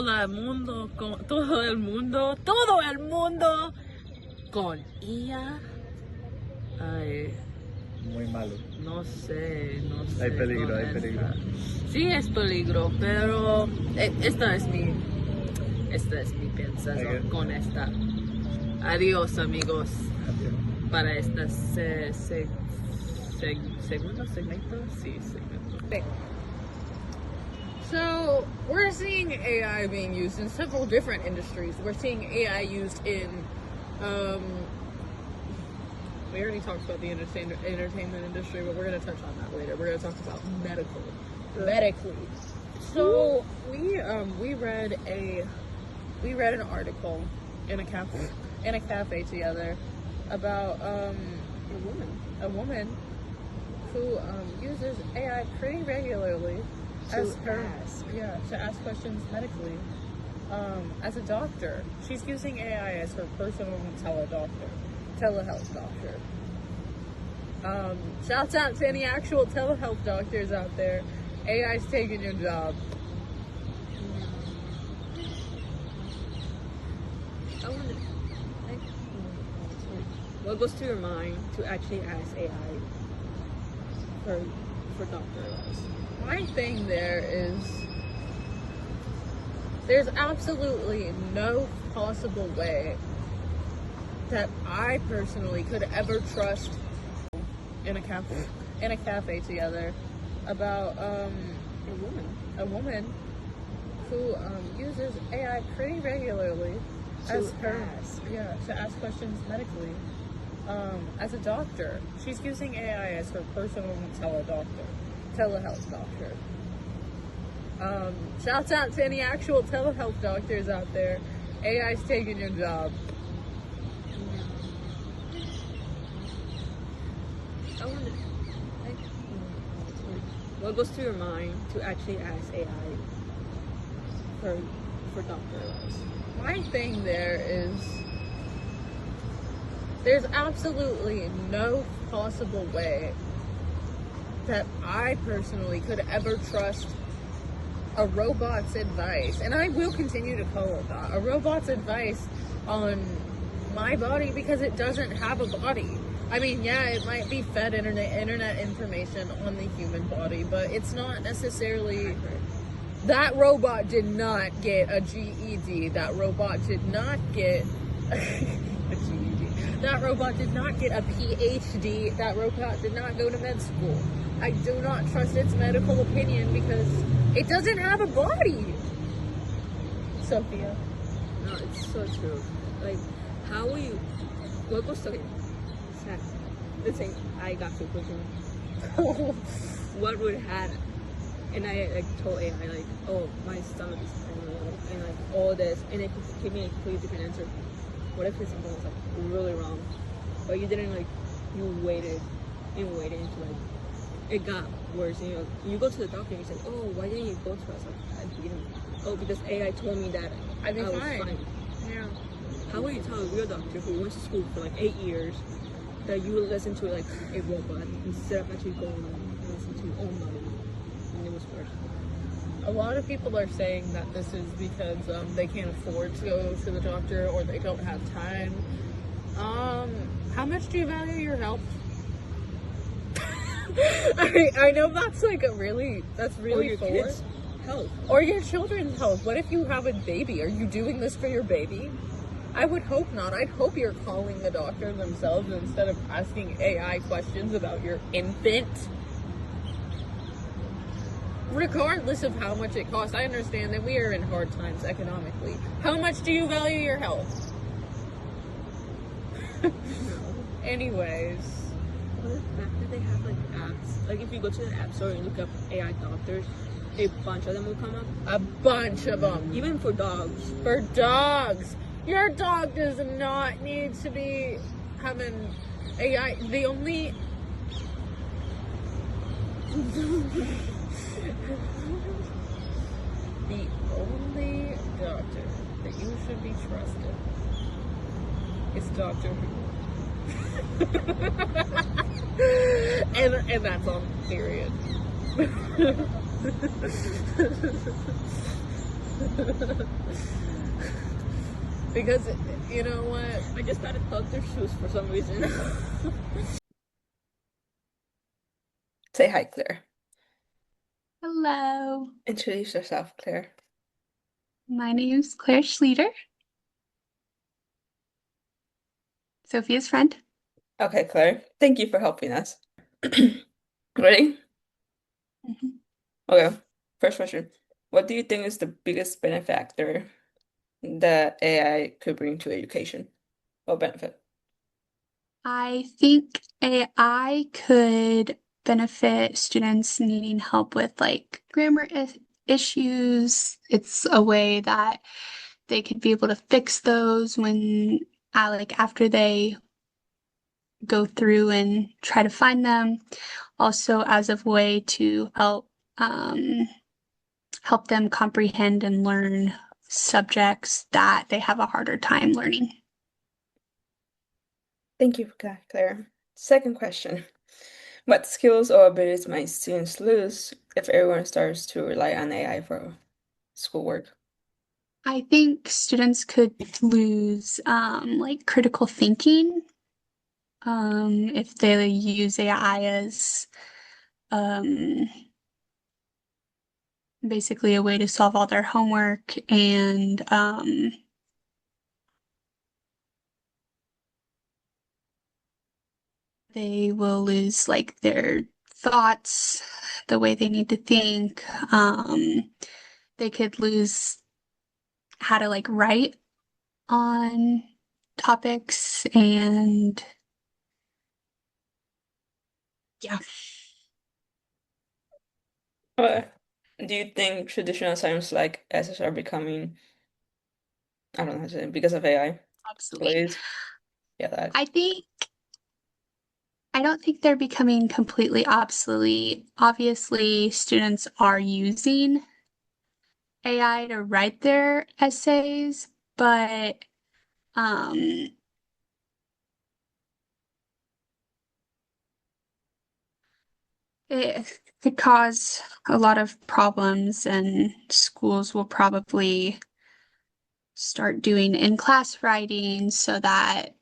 el mundo con IA. Ay, muy malo. No sé. Hay peligro. Sí, es peligro, pero esta es mi Esta es mi pensación con esta. Adiós, amigos. Para esta segundo segmento? Sí, segmento. So, we're seeing AI being used in several different industries. We're seeing AI used in, we already talked about the entertainment industry, but we're going to touch on that later. We're going to talk about medically. So, we read an article in a cafe together about a woman who uses AI pretty regularly to ask questions medically. As a doctor, she's using AI as her personal telehealth doctor. Shouts out to any actual telehealth doctors out there. AI's taking your job. I wonder, what goes through your mind to actually ask AI for doctor advice? My thing there is there's absolutely no possible way that I personally could ever trust in a cafe together about a woman who uses AI pretty regularly to ask questions medically. As a doctor, she's using AI as her personal telehealth doctor. Shouts out to any actual telehealth doctors out there. AI's taking your job. I wonder, what goes through your mind to actually ask AI for doctor advice? My thing there is there's absolutely no possible way that I personally could ever trust a robot's advice, and I will continue to call it that, a robot's advice on my body, because it doesn't have a body. I mean, yeah, it might be fed internet information on the human body, but it's not necessarily... That robot did not get a GED. That robot did not get a GED. That robot did not get a PhD. That robot did not go to med school. I do not trust its medical opinion because it doesn't have a body. Sophia. No, it's so true. Like, how will you... What goes to... Okay, let's say I got food poisoning. What would happen? And I told AI like, oh, my stomach is and like all this, and it gave me a completely different answer. What if something was like really wrong, but you didn't you waited until it got worse, and you go to the doctor and you say, oh, why didn't you go to us? Like, I didn't. Oh, because AI told me that I was fine. Yeah. How will you tell a real doctor who went to school for 8 years that you will listen to a robot instead of actually going and listen to your own body? A lot of people are saying that this is because they can't afford to go to the doctor or they don't have time. How much do you value your health? I know that's really or your forward. kids' health. Or your children's health. What if you have a baby? Are you doing this for your baby? I would hope not. I'd hope you're calling the doctor themselves instead of asking AI questions about your infant. Regardless of how much it costs, I understand that we are in hard times economically. How much do you value your health? Anyways. The fact that they have apps, if you go to the app store and look up AI doctors, a bunch of them will come up. A bunch of them. Even for dogs. For dogs. Your dog does not need to be having AI. The only doctor that you should be trusted is Doctor Who. and that's on period. Because, you know what? I just started Dr. Shoes for some reason. Say hi, Claire. Hello. Introduce yourself, Claire. My name's Claire Schleter, Sophia's friend. Okay, Claire, thank you for helping us. Ready? Okay, first question. What do you think is the biggest benefactor that AI could bring to education? What benefit? I think AI could benefit students needing help with like grammar issues. It's a way that they could be able to fix those when like after they go through and try to find them. Also as a way to help them comprehend and learn subjects that they have a harder time learning. Thank you for that, Claire. Second question. What skills or abilities might students lose if everyone starts to rely on AI for schoolwork? I think students could lose like critical thinking if they use AI as um, basically a way to solve all their homework, and they will lose like their thoughts, the way they need to think. They could lose how to like write on topics, and yeah. Uh, do you think traditional assignments like essays are becoming, I don't know how to say, because of AI? Obsolete. Please. Yeah, that. I don't think they're becoming completely obsolete. Obviously, students are using AI to write their essays, but um, it could cause a lot of problems, and schools will probably start doing in-class writing so that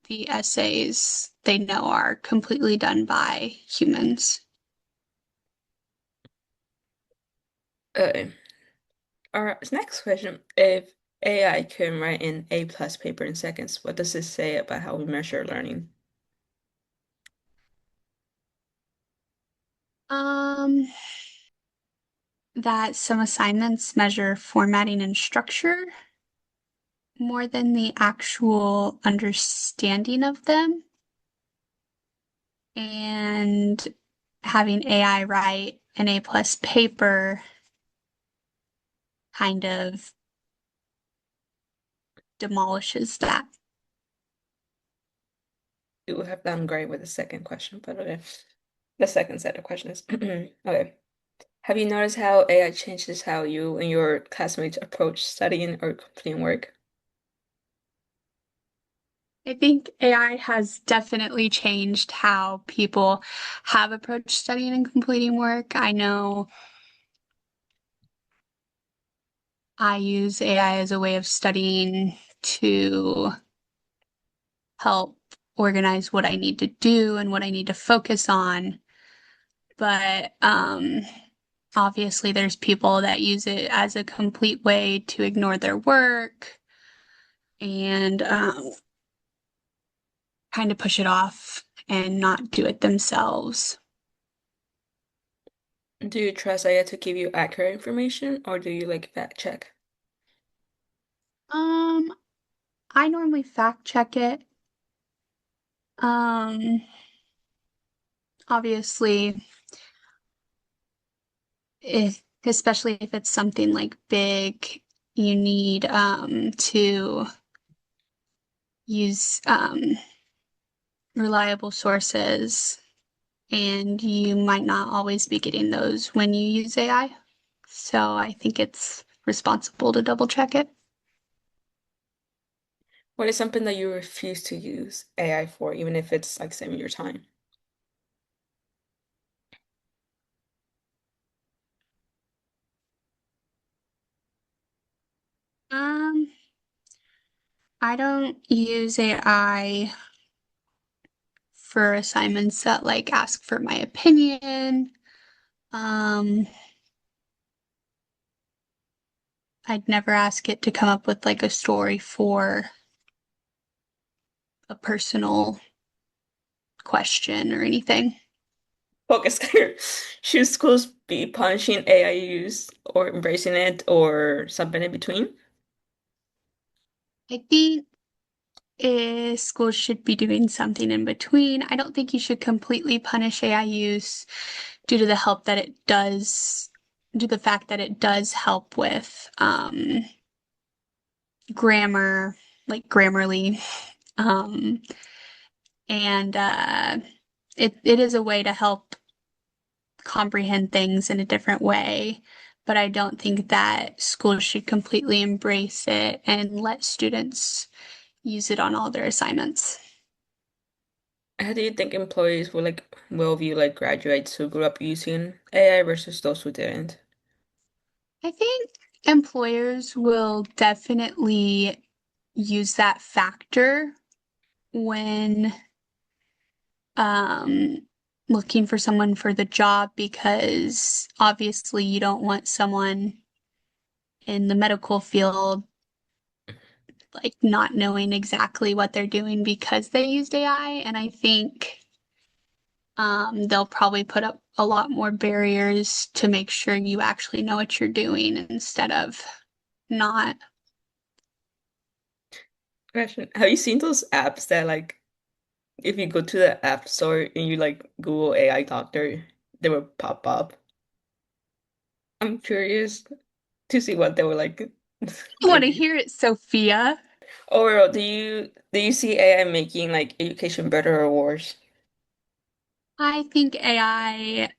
the essays they know are completely done by humans. Uh, our next question. If AI can write an A+ paper in seconds, what does this say about how we measure learning? Um, that some assignments measure formatting and structure more than the actual understanding of them. And having AI write an A+ paper kind of demolishes that. You would have done great with the second question, but okay. The second set of questions. Okay. Have you noticed how AI changes how you and your classmates approach studying or completing work? I think AI has definitely changed how people have approached studying and completing work. I know I use AI as a way of studying to help organize what I need to do and what I need to focus on. But obviously, there's people that use it as a complete way to ignore their work and kind of push it off and not do it themselves. Do you trust AI to give you accurate information or do you like fact check? Um, I normally fact check it. Um, obviously, especially if it's something like big, you need to use reliable sources, and you might not always be getting those when you use AI. So I think it's responsible to double check it. What is something that you refuse to use AI for, even if it's like saving your time? Um, I don't use AI for assignments that like ask for my opinion. Um, I'd never ask it to come up with like a story for a personal question or anything. Focus clear. Should schools be punishing AI use or embracing it or something in between? I think schools should be doing something in between. I don't think you should completely punish AI use due to the help that it does, due to the fact that it does help with grammar, like Grammarly. And it is a way to help comprehend things in a different way, but I don't think that schools should completely embrace it and let students use it on all their assignments. How do you think employees will view like graduates who grew up using AI versus those who didn't? I think employers will definitely use that factor when looking for someone for the job, because obviously you don't want someone in the medical field like not knowing exactly what they're doing because they used AI. And I think they'll probably put up a lot more barriers to make sure you actually know what you're doing instead of not. Question. Have you seen those apps that like if you go to the app store and you like Google AI doctor, they will pop up? I'm curious to see what they were like. I want to hear it, Sophia. Overall, do you see AI making like education better or worse? I think AI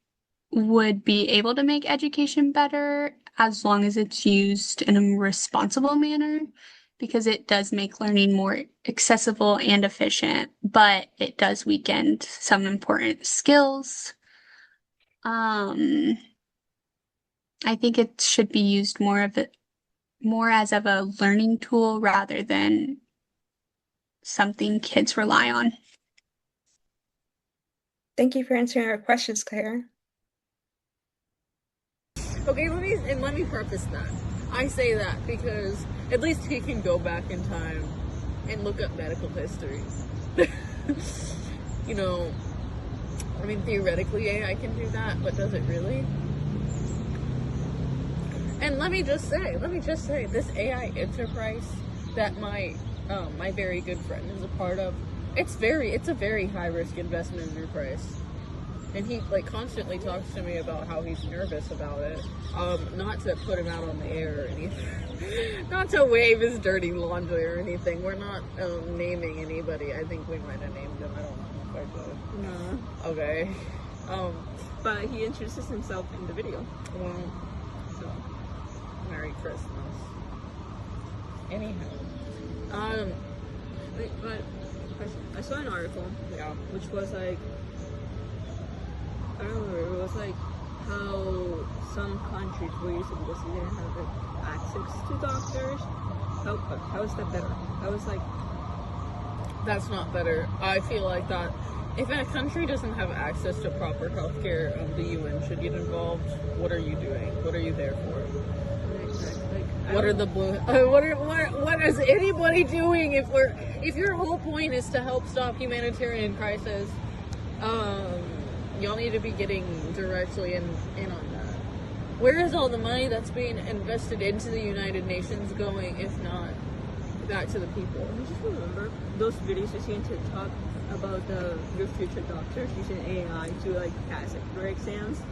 would be able to make education better as long as it's used in a responsible manner, because it does make learning more accessible and efficient, but it does weaken some important skills. I think it should be used more as of a learning tool rather than something kids rely on. Thank you for answering our questions, Claire. Okay, let me preface that. I say that because at least he can go back in time and look up medical history. You know, I mean, theoretically AI can do that, but does it really? And let me just say, this AI enterprise that my very good friend is a part of, it's a very high risk investment enterprise. And he like constantly talks to me about how he's nervous about it. Not to put him out on the air or anything. Not to wave his dirty laundry or anything. We're not naming anybody. I think we might have named him. I don't know if I did. No. Okay. But he introduces himself in the video. Well, so Merry Christmas. Anyhow. Wait, but I saw an article, Yeah. which was like, I don't remember, it was like how some countries were used to, because they didn't have like, access to doctors. How is that better? How is like, That's not better. I feel like that if a country doesn't have access to proper healthcare, the UN should get involved. What are you doing? What are you there for? What are the blue? What is anybody doing if your whole point is to help stop humanitarian crisis? Y'all need to be getting directly in on that. Where is all the money that's being invested into the United Nations going, if not back to the people? I just remember those videos you see in TikTok about your future doctors using AI to like pass their exams.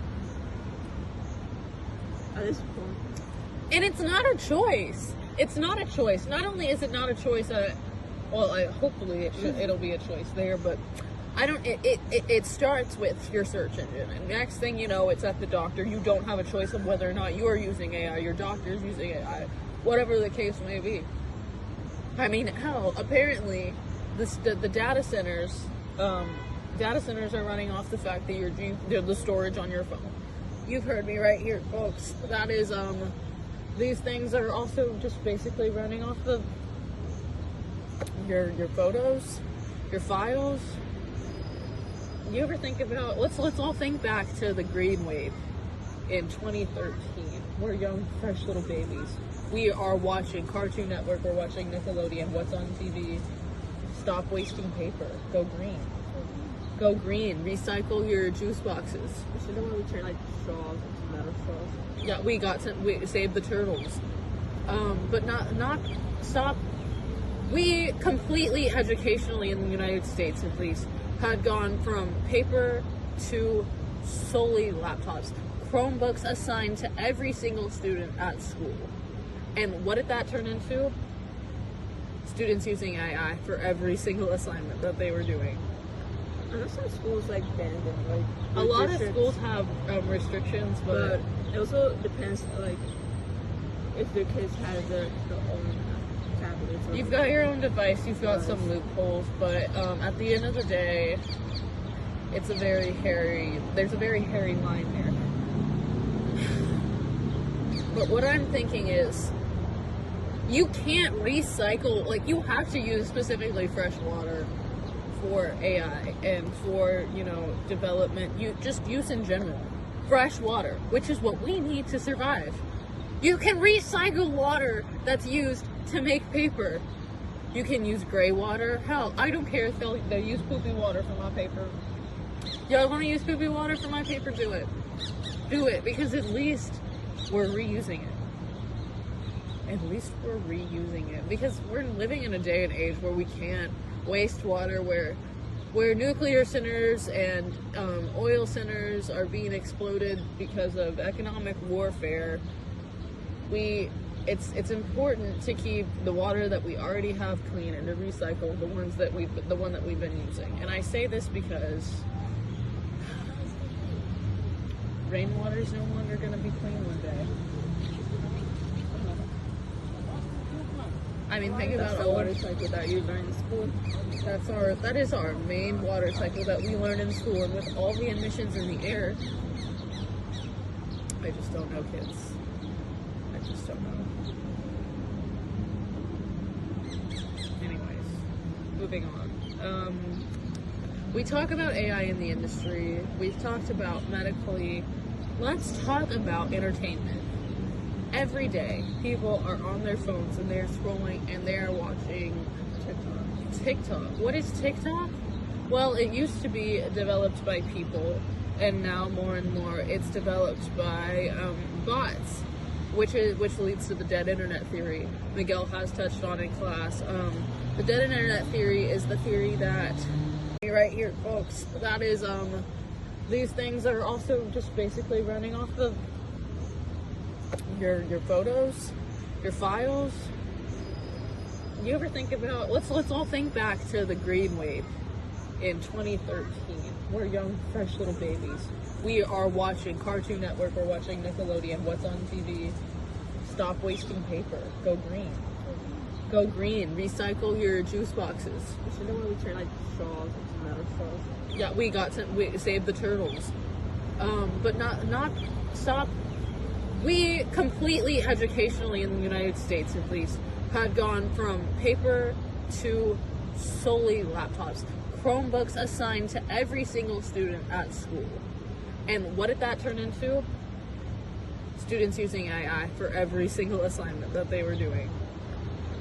At this point. And it's not a choice. It's not a choice. Not only is it not a choice, hopefully it'll be a choice there, but it starts with your search engine. And next thing you know, it's at the doctor. You don't have a choice of whether or not you are using AI. Your doctor's using AI. Whatever the case may be. I mean, hell, apparently the data centers are running off the fact that they're the storage on your phone. You've heard me right here, folks. That is, these things are also just basically running off your photos, your files. You ever think about, let's all think back to the green wave in 2013. We're young, fresh little babies. We are watching Cartoon Network, we're watching Nickelodeon, what's on TV. Stop wasting paper. Go green. Go green. Recycle your juice boxes. So then we turn like straws into metal straws. Yeah, we saved the turtles. But not stop. We completely, educationally in the United States at least, had gone from paper to solely laptops. Chromebooks assigned to every single student at school. And what did that turn into? Students using AI for every single assignment that they were doing. I know some schools like ban them, like a lot of schools have restrictions, but it also depends, like if their kids have their own tablets. You've got your own device. You've got some loopholes, but at the end of the day, it's a very hairy. There's a very hairy line there. But what I'm thinking is, you can't recycle. Like, you have to use specifically fresh water for AI and for, development. You just use in general. Fresh water, which is what we need to survive. You can recycle water that's used to make paper. You can use gray water. Hell, I don't care if they use poopy water for my paper. Y'all want to use poopy water for my paper? Do it. Do it, because at least we're reusing it. At least we're reusing it. Because we're living in a day and age where we can't waste water, where nuclear centers and oil centers are being exploded because of economic warfare. It's important to keep the water that we already have clean and to recycle the one that we've been using. And I say this because rainwater is no longer going to be clean one day. I mean, think about the water cycle that you learn in school. That is our main water cycle that we learn in school, and with all the emissions in the air, I just don't know, kids. I just don't know. Anyways, moving on. We talk about AI in the industry. We've talked about medically. Let's talk about entertainment. Every day, people are on their phones and they're scrolling and they're watching TikTok. What is TikTok? Well, it used to be developed by people, and now more and more it's developed by bots, which leads to the dead internet theory. Miguel has touched on in class. The dead internet theory is the theory that, right here, folks, that is these things are also just basically running off of your photos, your files. You ever think about, let's all think back to the green wave in 2013. We're young, fresh little babies. We are watching Cartoon Network, we're watching Nickelodeon, what's on TV. Stop wasting paper. Go green. Go green. Recycle your juice boxes. So then we turn like straws into metal straws. Yeah, we saved the turtles. But not stop. We completely, educationally in the United States at least, had gone from paper to solely laptops. Chromebooks assigned to every single student at school. And what did that turn into? Students using AI for every single assignment that they were doing.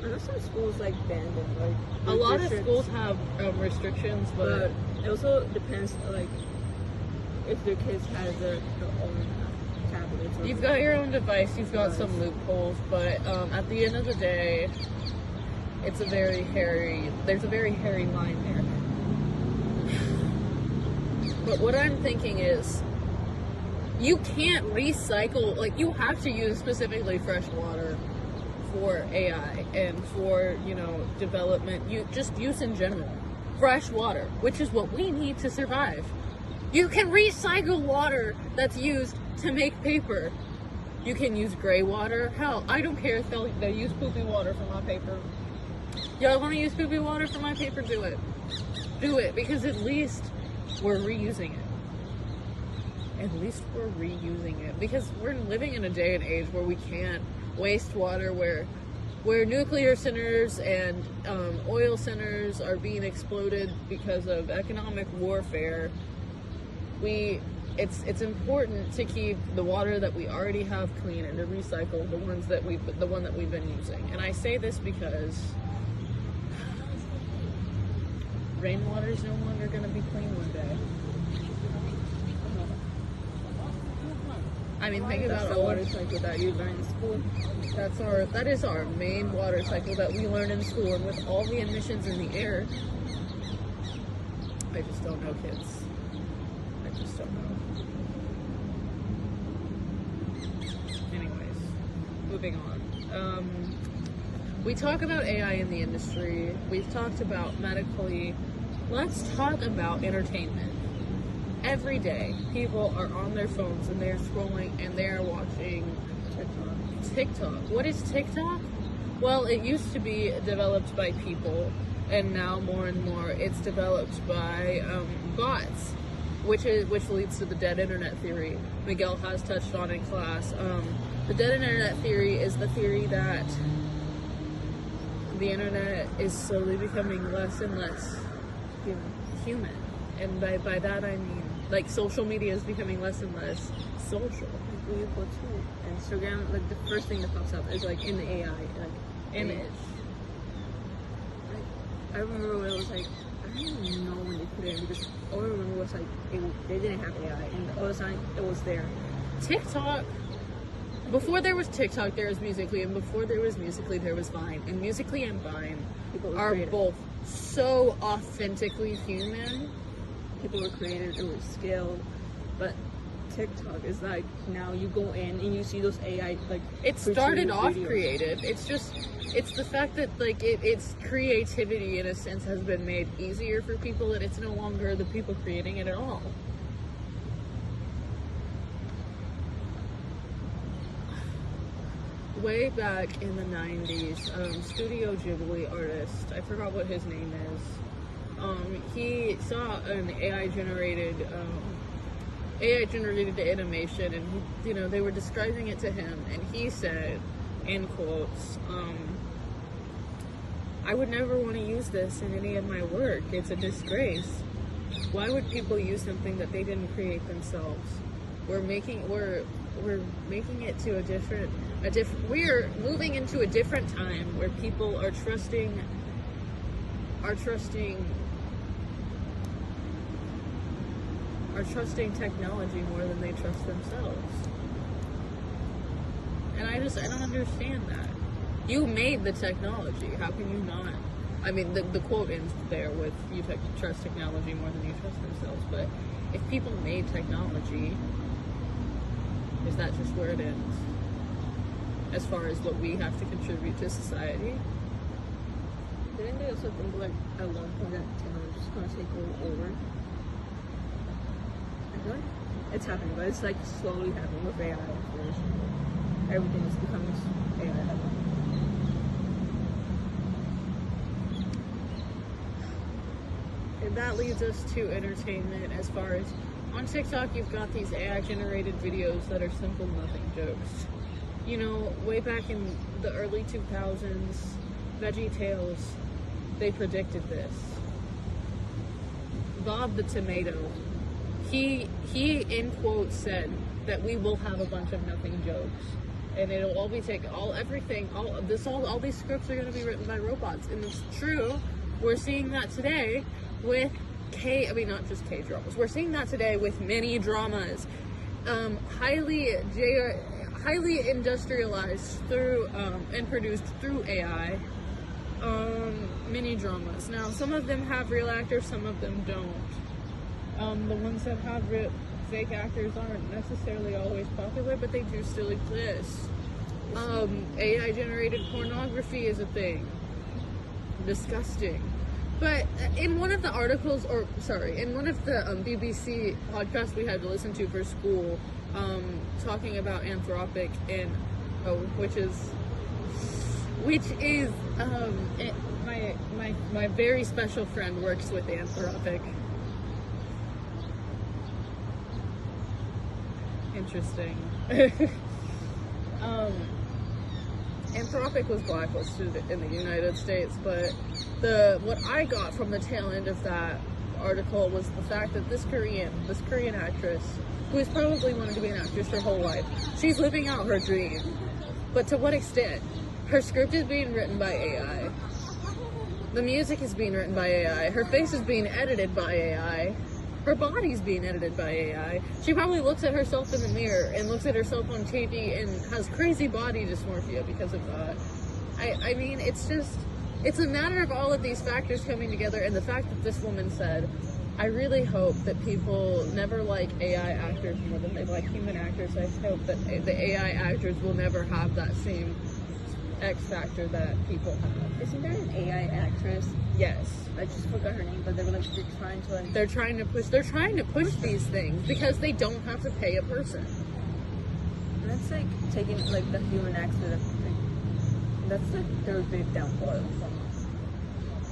I know some schools like ban them, like a lot of schools have restrictions, but it also depends, like if their kids have their own tablets. You've got your own device. You've got some loopholes, but at the end of the day, it's a very hairy. There's a very hairy line there. But what I'm thinking is, you can't recycle. Like, you have to use specifically fresh water for AI and for, development. You just use in general. Fresh water, which is what we need to survive. You can recycle water that's used to make paper. You can use gray water. Hell, I don't care if they use poopy water for my paper. Y'all want to use poopy water for my paper? Do it. Do it, because at least we're reusing it. At least we're reusing it, because we're living in a day and age where we can't waste water, where nuclear centers and oil centers are being exploded because of economic warfare. it's important to keep the water that we already have clean and to recycle the one that we've been using. And I say this because rainwater is no longer going to be clean one day. I mean, think about the water cycle that you learn in school. That is our main water cycle that we learn in school, and with all the emissions in the air, I just don't know, kids. I just don't know. Anyways, moving on. We talk about AI in the industry. We've talked about medically. Let's talk about entertainment. Every day, people are on their phones and they're scrolling and they're watching TikTok. What is TikTok? Well, it used to be developed by people, and now more and more it's developed by bots, which leads to the dead internet theory. Miguel has touched on in class. The dead internet theory is the theory that the internet is slowly becoming less and less human. And by that I mean, like, social media is becoming less and less social. When you go to Instagram, like, the first thing that pops up is, like, in the AI, like, image. Like, I remember when it was, like, I don't even know when they put it in, because all I remember was, like, they didn't have AI, and all of a sudden, it was there. TikTok, before there was TikTok, there was Musical.ly, and before there was Musical.ly, there was Vine. And Musical.ly and Vine are both so authentically human. People were creative, it was skilled, but TikTok is like, now you go in and you see those AI, like, it started off videos. creative. It's the fact that, like, its creativity in a sense has been made easier for people, and it's no longer the people creating it at all. Way back in the 90s, Studio Ghibli artist, I forgot what his name is, he saw an AI generated animation, and they were describing it to him, and he said, in quotes, I would never want to use this in any of my work. It's a disgrace. Why would people use something that they didn't create themselves? We're moving into a different time where people are trusting technology more than they trust themselves. And I don't understand that. You made the technology. How can you not? I mean, the quote ends there with, you trust technology more than you trust themselves. But if people made technology, is that just where it ends? As far as what we have to contribute to society? Didn't they also think, like, at one point that technology is going to take over? I feel like it's happening, but it's, like, slowly happening with AI. Everything is becoming AI. And that leads us to entertainment. As far as on TikTok, you've got these AI generated videos that are simple nothing jokes. Way back in the early 2000s, VeggieTales, they predicted this. Bob the Tomato, he in quotes said that we will have a bunch of nothing jokes, and it'll all be all these scripts are going to be written by robots. And it's true. We're seeing that today with not just K-dramas. We're seeing that today with mini dramas, highly industrialized through and produced through AI. Mini dramas. Now, some of them have real actors, some of them don't. The ones that have fake actors aren't necessarily always popular, but they do still exist. AI generated pornography is a thing. Disgusting. But in one of the articles, in one of the BBC podcasts we had to listen to for school, talking about Anthropic which is my very special friend works with Anthropic. Interesting. Anthropic was blacklisted in the United States, but what I got from the tail end of that article was the fact that this Korean actress, who has probably wanted to be an actress her whole life, she's living out her dream. But to what extent? Her script is being written by AI. The music is being written by AI. Her face is being edited by AI. Her body's being edited by AI. She probably looks at herself in the mirror and looks at herself on TV and has crazy body dysmorphia because of that. I mean, it's a matter of all of these factors coming together, and the fact that this woman said, I really hope that people never like AI actors more than they like human actors. I hope that the AI actors will never have that same X factor that people have. Isn't there an AI actress? Yes. I just forgot her name, but they were like they're trying to push these things because they don't have to pay a person. And that's like taking like the human accident. That's like their big downfall.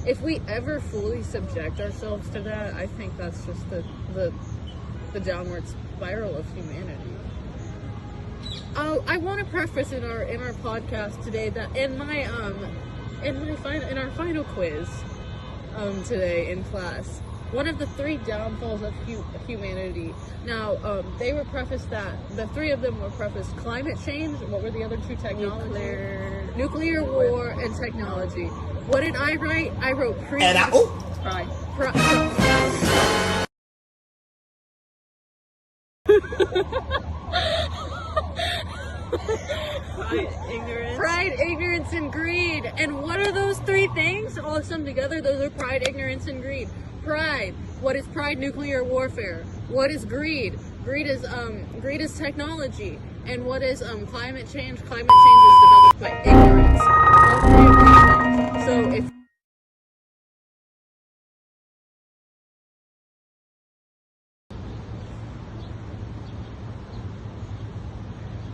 If we ever fully subject ourselves to that, I think that's just the downward spiral of humanity. I want to preface in our podcast today that in our final quiz today in class, one of the 3 downfalls of humanity. Now, they were prefaced that the 3 of them were prefaced climate change. What were the other 2 technologies? Nuclear war and technology. What did I write? I wrote pride. Pride, ignorance, and greed. And what are those 3 things? All summed together, those are pride, ignorance, and greed. Pride. What is pride? Nuclear warfare. What is greed? Greed is technology. And what is climate change? Climate change is developed by ignorance. All 3 of these things. So if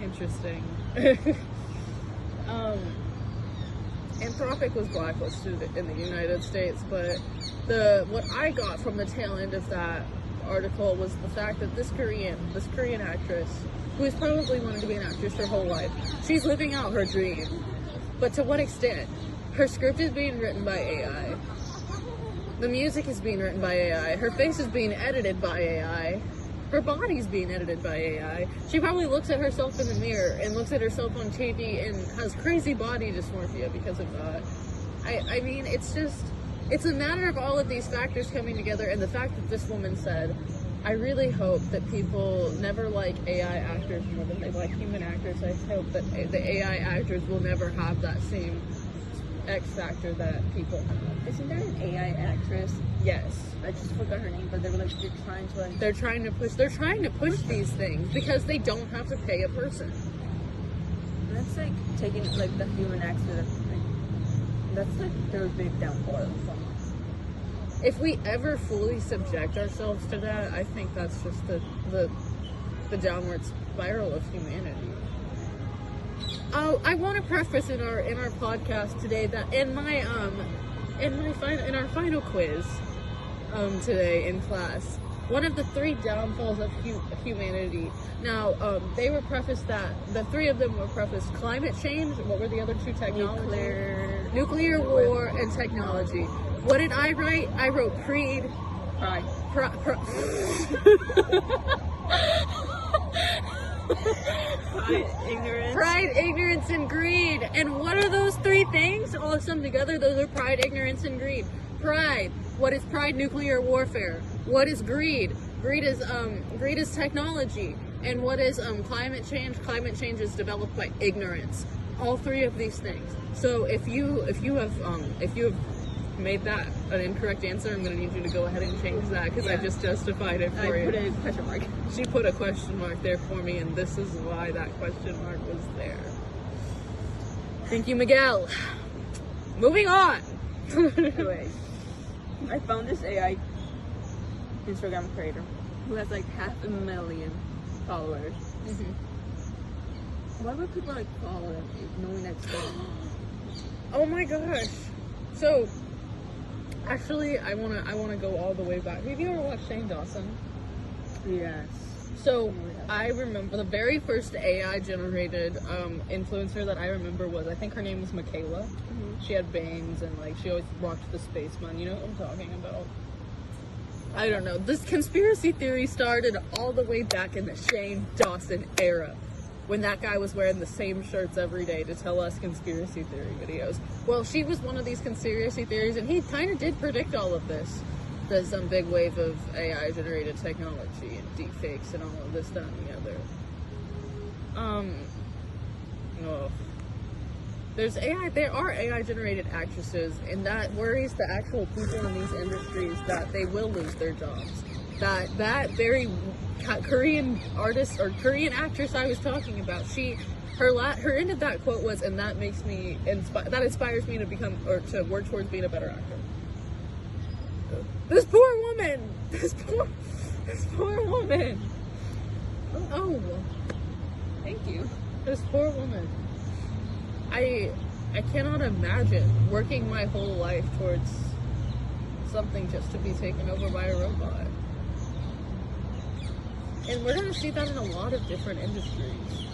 interesting. Anthropic was blacklisted in the United States, but what I got from the tail end of that article was the fact that this Korean actress, who has probably wanted to be an actress her whole life, she's living out her dream. But to what extent? Her script is being written by AI. The music is being written by AI. Her face is being edited by AI. Her body's being edited by AI. She probably looks at herself in the mirror and looks at herself on TV and has crazy body dysmorphia because of that. I mean, it's a matter of all of these factors coming together, and the fact that this woman said, I really hope that people never like AI actors more than they like human actors. I hope that the AI actors will never have that same X factor that people have. Isn't there an AI actress? Yes. I just forgot her name, but they were like they're trying to push these things because they don't have to pay a person. And that's like taking like the human accident. That's like their big downfall. If we ever fully subject ourselves to that, I think that's just the downward spiral of humanity. I want to preface in our podcast today that in our final quiz today in class, one of the 3 downfalls of humanity. Now, they were prefaced that the 3 of them were prefaced climate change. What were the other 2 technologies? Nuclear war and technology. What did I write? I wrote pride. Pride, ignorance, and greed. And what are those 3 things? All summed together, those are pride, ignorance, and greed. Pride. What is pride? Nuclear warfare. What is greed? Greed is technology. And what is climate change? Climate change is developed by ignorance. All 3 of these things. So if you have made that an incorrect answer, I'm going to need you to go ahead and change that because I just justified it for you. I put a question mark. She put a question mark there for me, and this is why that question mark was there. Thank you, Miguel. Moving on. Anyway, I found this AI Instagram creator who has like 500,000 followers. Why would people like follow him knowing that's them? Oh my gosh. So actually, I wanna go all the way back. Have you ever watched Shane Dawson? Yes. So I remember the very first AI generated influencer that I remember was, I think her name was Michaela. She had bangs and like she always rocked the space bun. You know what I'm talking about? I don't know. This conspiracy theory started all the way back in the Shane Dawson era, when that guy was wearing the same shirts every day to tell us conspiracy theory videos. Well, she was one of these conspiracy theories, and he kind of did predict all of this. There's some big wave of AI-generated technology and deepfakes and all of this, that, and the other. There are AI-generated actresses, and that worries the actual people in these industries that they will lose their jobs. That very Korean artist or Korean actress I was talking about, her end of that quote was, and that makes me that inspires me to become or to work towards being a better actor. This poor woman. This poor woman. Oh, thank you. This poor woman. I cannot imagine working my whole life towards something just to be taken over by a robot. And we're going to see that in a lot of different industries.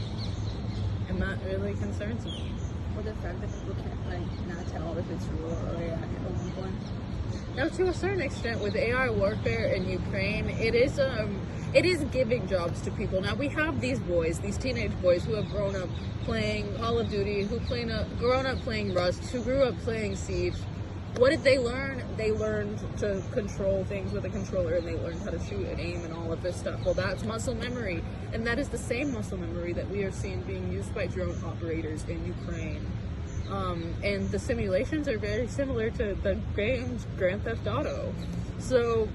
And that really concerns me. Or the fact that people can't not tell if it's real or AI at one point. Now, to a certain extent, with AI warfare in Ukraine, it is giving jobs to people. Now, we have these teenage boys who have grown up playing Call of Duty, who grown up playing Rust, who grew up playing Siege. What did they learn? They learned to control things with a controller, and they learned how to shoot and aim and all of this stuff. Well, that's muscle memory, and that is the same muscle memory that we are seeing being used by drone operators in Ukraine. And the simulations are very similar to the game's Grand Theft Auto. So,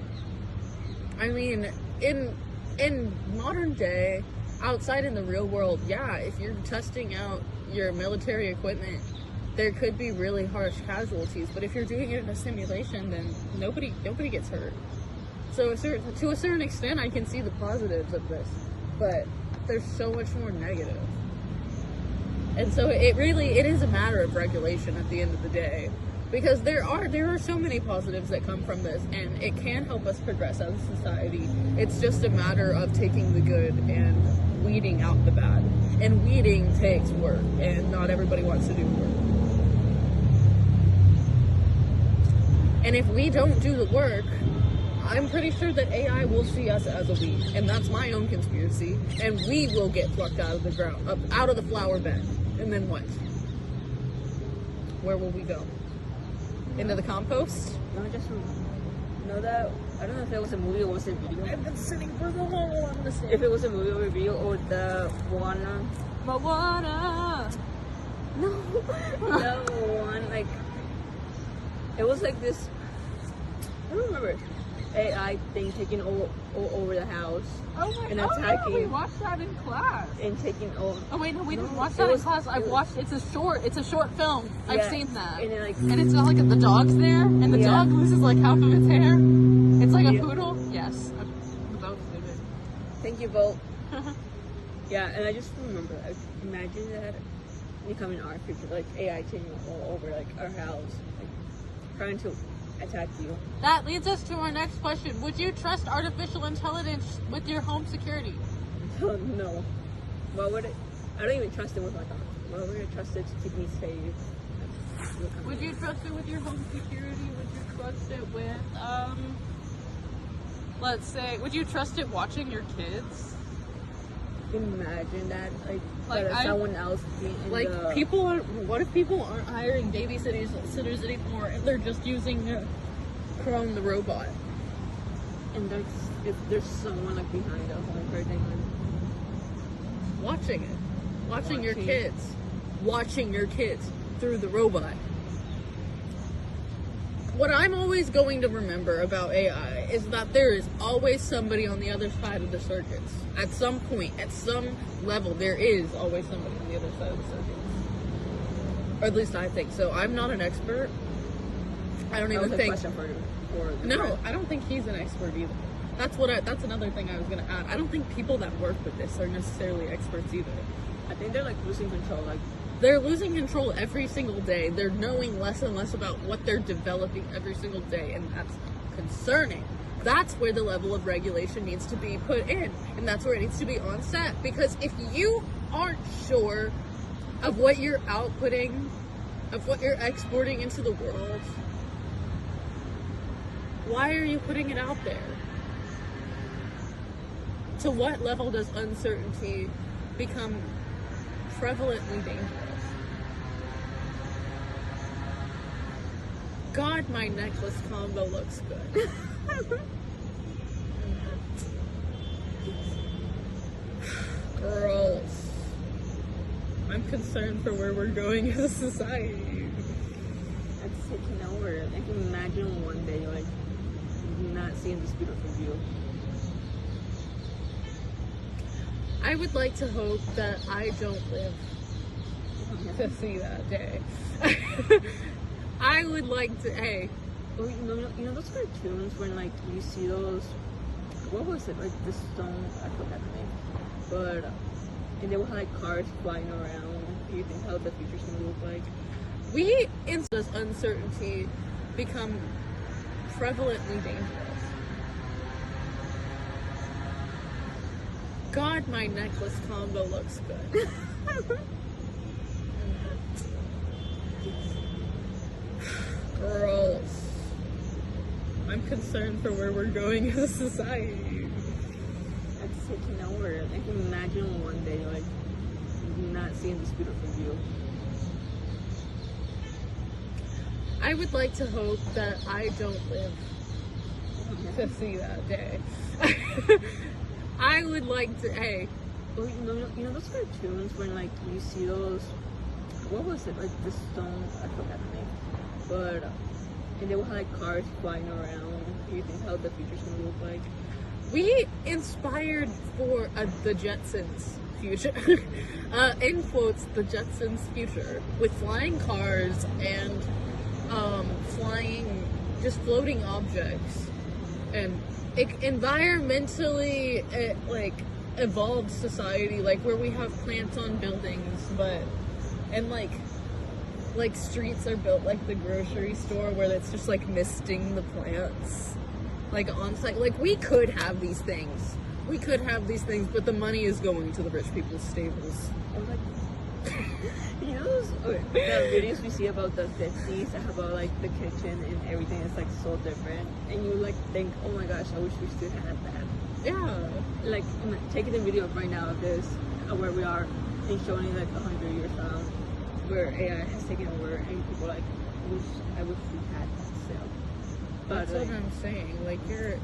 I mean, in modern day, outside in the real world, yeah, if you're testing out your military equipment, there could be really harsh casualties. But if you're doing it in a simulation, then nobody gets hurt. So to a certain extent, I can see the positives of this, but there's so much more negative. And so it is a matter of regulation at the end of the day, because there are so many positives that come from this, and it can help us progress as a society. It's just a matter of taking the good and weeding out the bad. And weeding takes work, and not everybody wants to do work. And if we don't do the work, I'm pretty sure that AI will see us as a weed, and that's my own conspiracy, and we will get plucked out of the ground, out of the flower bed. And then what? Where will we go? Into the compost? No, I just know that, I don't know if it was a movie or was it a video. I've been sitting for so long. If it was a movie or a video, or the Moana. No. The one, like, it was like this, I don't remember, AI thing taking over the house. Oh my and god, attacking. we watched that in class. And taking over. Oh wait, no, we didn't watch that in class. It's a short film. Yeah, I've seen that. And it's not like the dog's there, and the dog loses like half of its hair. It's like a poodle. Yes. The boat did it. Thank you, Bolt. Yeah, and I just remember, like, imagine that becoming our future, like AI taking all over like our house, like trying to attack you. That leads us to our next question. Would you trust artificial intelligence with your home security? No. Why would it? I don't even trust it with my thoughts. Why would I trust it to keep me safe? Would you trust it with your home security? Would you trust it with, let's say, would you trust it watching your kids? Imagine that, like someone else being in like what if people aren't hiring babysitters anymore, and they're just using Chrome the robot? And if there's someone like behind us, like right there, watching your kids through the robot. What I'm always going to remember about AI is that there is always somebody on the other side of the circuits. At some point, at some level, there is always somebody on the other side of the circuits. Or at least I think so. I'm not an expert. I don't even think. No, I don't think he's an expert either. That's another thing I was gonna add. I don't think people that work with this are necessarily experts either. I think they're like losing control. They're losing control every single day. They're knowing less and less about what they're developing every single day, and that's concerning. That's where the level of regulation needs to be put in, and that's where it needs to be on set. Because if you aren't sure of what you're outputting, of what you're exporting into the world, Why are you putting it out there? To what level does uncertainty become prevalently dangerous? God, my necklace combo looks good. Girls, I'm concerned for where we're going as a society. It's taking over. I can imagine one day, like, not seeing this beautiful view. I would like to hope that I don't live to see that day. I would like to, hey. Well, you know those cartoons when, like, you see those, what was it, like, the stone, I forgot the name, but, and they would have, like, cars flying around. You think how the future's gonna look like? Does uncertainty become prevalently dangerous? God, my necklace combo looks good. Girls, I'm concerned for where we're going as a society. It's taking over. I can imagine one day, like, not seeing this beautiful view. I would like to hope that I don't live to see that day. I would like to, hey. Well, you know those cartoons when, like, you see those, what was it, like, the stone, I forgot the name, but, and they would have, like, cars flying around. You think how the future's gonna look like? We inspired for the Jetsons future, in quotes, the Jetsons future, with flying cars and flying, just floating objects, and environmentally, like, evolved society, like, where we have plants on buildings, but, and like streets are built like the grocery store, where it's just, like, misting the plants, like, on site. Like, we could have these things. But the money is going to the rich people's stables. I was like, you know those the videos we see about the 50s, about, like, the kitchen and everything is, like, so different, and you, like, think, oh my gosh, I wish we still had that. Yeah. Like, taking a video right now of this, where we are, and showing, like, 100 years from, where AI has taken over, and people are like, I wish we had that still. But, that's what I'm saying. Like, you're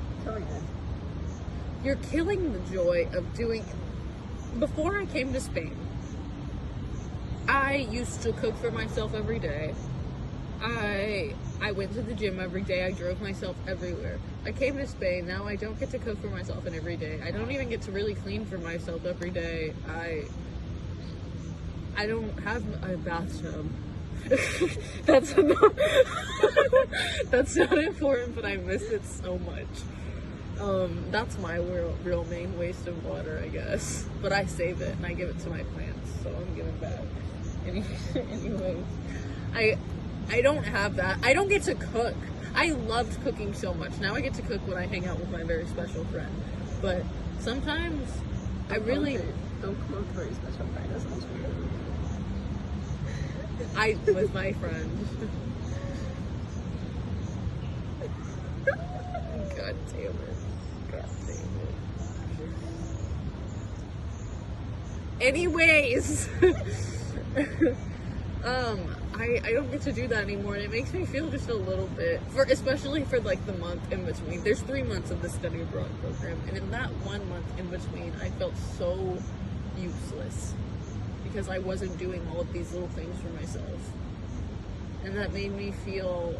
killing the joy of doing. Before I came to Spain, I used to cook for myself every day. I went to the gym every day. I drove myself everywhere. I came to Spain. Now I don't get to cook for myself every day. I don't even get to really clean for myself every day. I don't have a bathtub. That's not important, but I miss it so much. That's my real main waste of water, I guess. But I save it and I give it to my plants, so I'm giving back. Anyways, I don't have that. I don't get to cook. I loved cooking so much. Now I get to cook when I hang out with my very special friend. But sometimes I really don't cook very special friend. That sounds weird. With my friend. God damn it. Anyways, I don't get to do that anymore, and it makes me feel just a little bit, especially for, like, the month in between. There's 3 months of the study abroad program, and in that 1 month in between, I felt so useless because I wasn't doing all of these little things for myself, and that made me feel,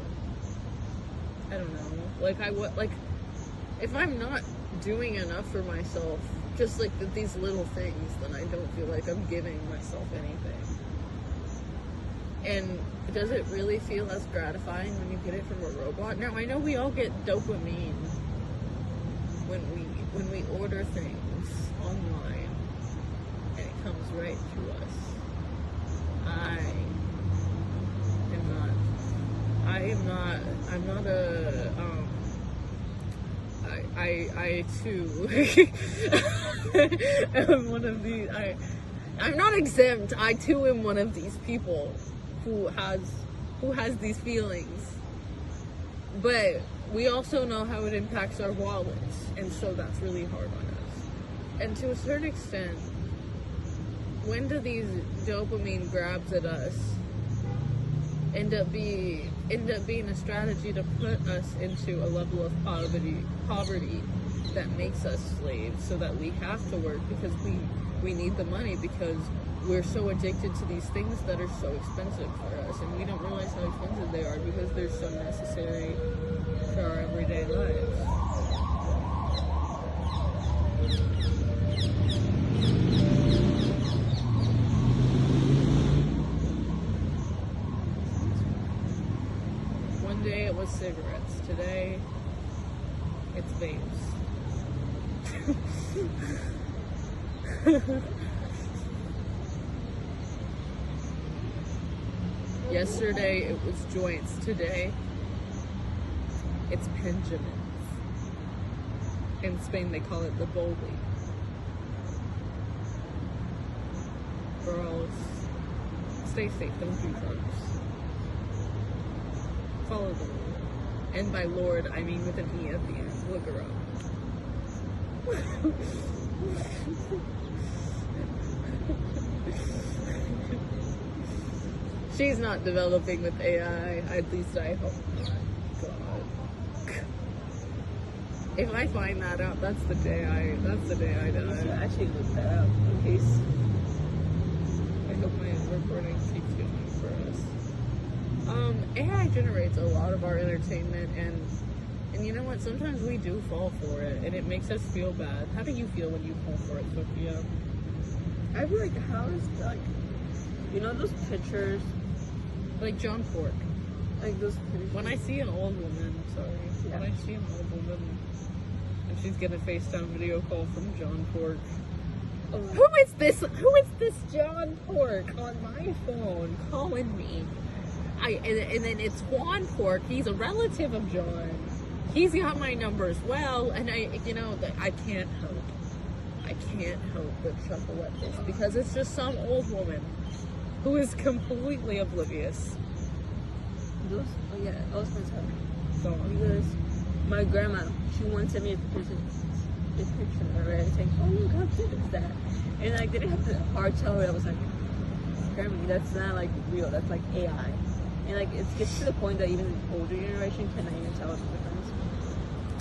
I don't know, like if I'm not doing enough for myself, just like these little things, then I don't feel like I'm giving myself anything. And does it really feel as gratifying when you get it from a robot? Now, I know we all get dopamine when we order things online and it comes right to us. I too am one of these, I'm not exempt. I too am one of these people who has these feelings. But we also know how it impacts our wallets, and so that's really hard on us. And to a certain extent, when do these dopamine grabs at us end up being a strategy to put us into a level of poverty that makes us slaves, so that we have to work because we need the money, because we're so addicted to these things that are so expensive for us, and we don't realize how expensive they are because they're so necessary for our everyday lives. One day it was cigarettes, today it's vapes. Yesterday it was joints, today it's Benjamins. In Spain they call it the boli. Girls, stay safe, don't do drugs. Follow the Lord. And by Lord, I mean with an E at the end. Look her up. She's not developing with AI, at least I hope not. God. If I find that out, that's the day I die. You should actually look that up in case. I hope my recording keeps going for us. AI generates a lot of our entertainment, and you know what? Sometimes we do fall for it, and it makes us feel bad. How do you feel when you fall for it, Sophia? I feel like, how is, like, you know those pictures? Like John Pork. Like those pictures. When I see an old woman, when I see an old woman, and she's getting a FaceTime video call from John Pork. Oh. Who is this John Pork on my phone calling me? And then it's Juan Pork. He's a relative of John. He's got my number as well, and I can't help but chuckle at this because it's just some old woman who is completely oblivious. I was gonna tell you. Because my grandma, she once sent me a picture, right? Saying, "Oh, look how cute is that?" And I didn't have the hard tell her. I was like, "Grandma, that's not like real. That's like AI." And like it gets to the point that even the older generation cannot even tell the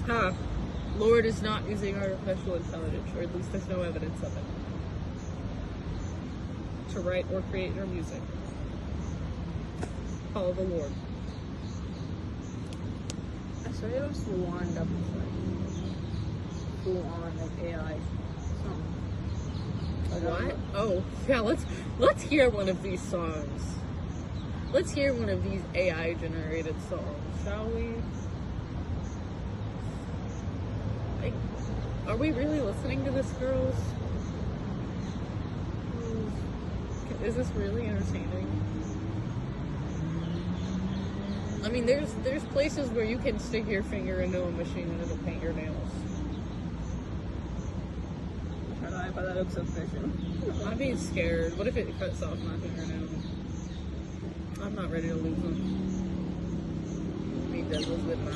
difference. Lord is not using artificial intelligence, or at least there's no evidence of it, to write or create your music. Follow the Lord. I saw it was one that was like full on like AI song. What? Oh, yeah, let's hear one of these songs. Let's hear one of these AI generated songs, shall we? Are we really listening to this, girls? Is this really entertaining? I mean, there's places where you can stick your finger into a machine and it'll paint your nails. I don't know if that looks official. I'd be scared. What if it cuts off my fingernail? I'm not ready to lose them. Me devil's with my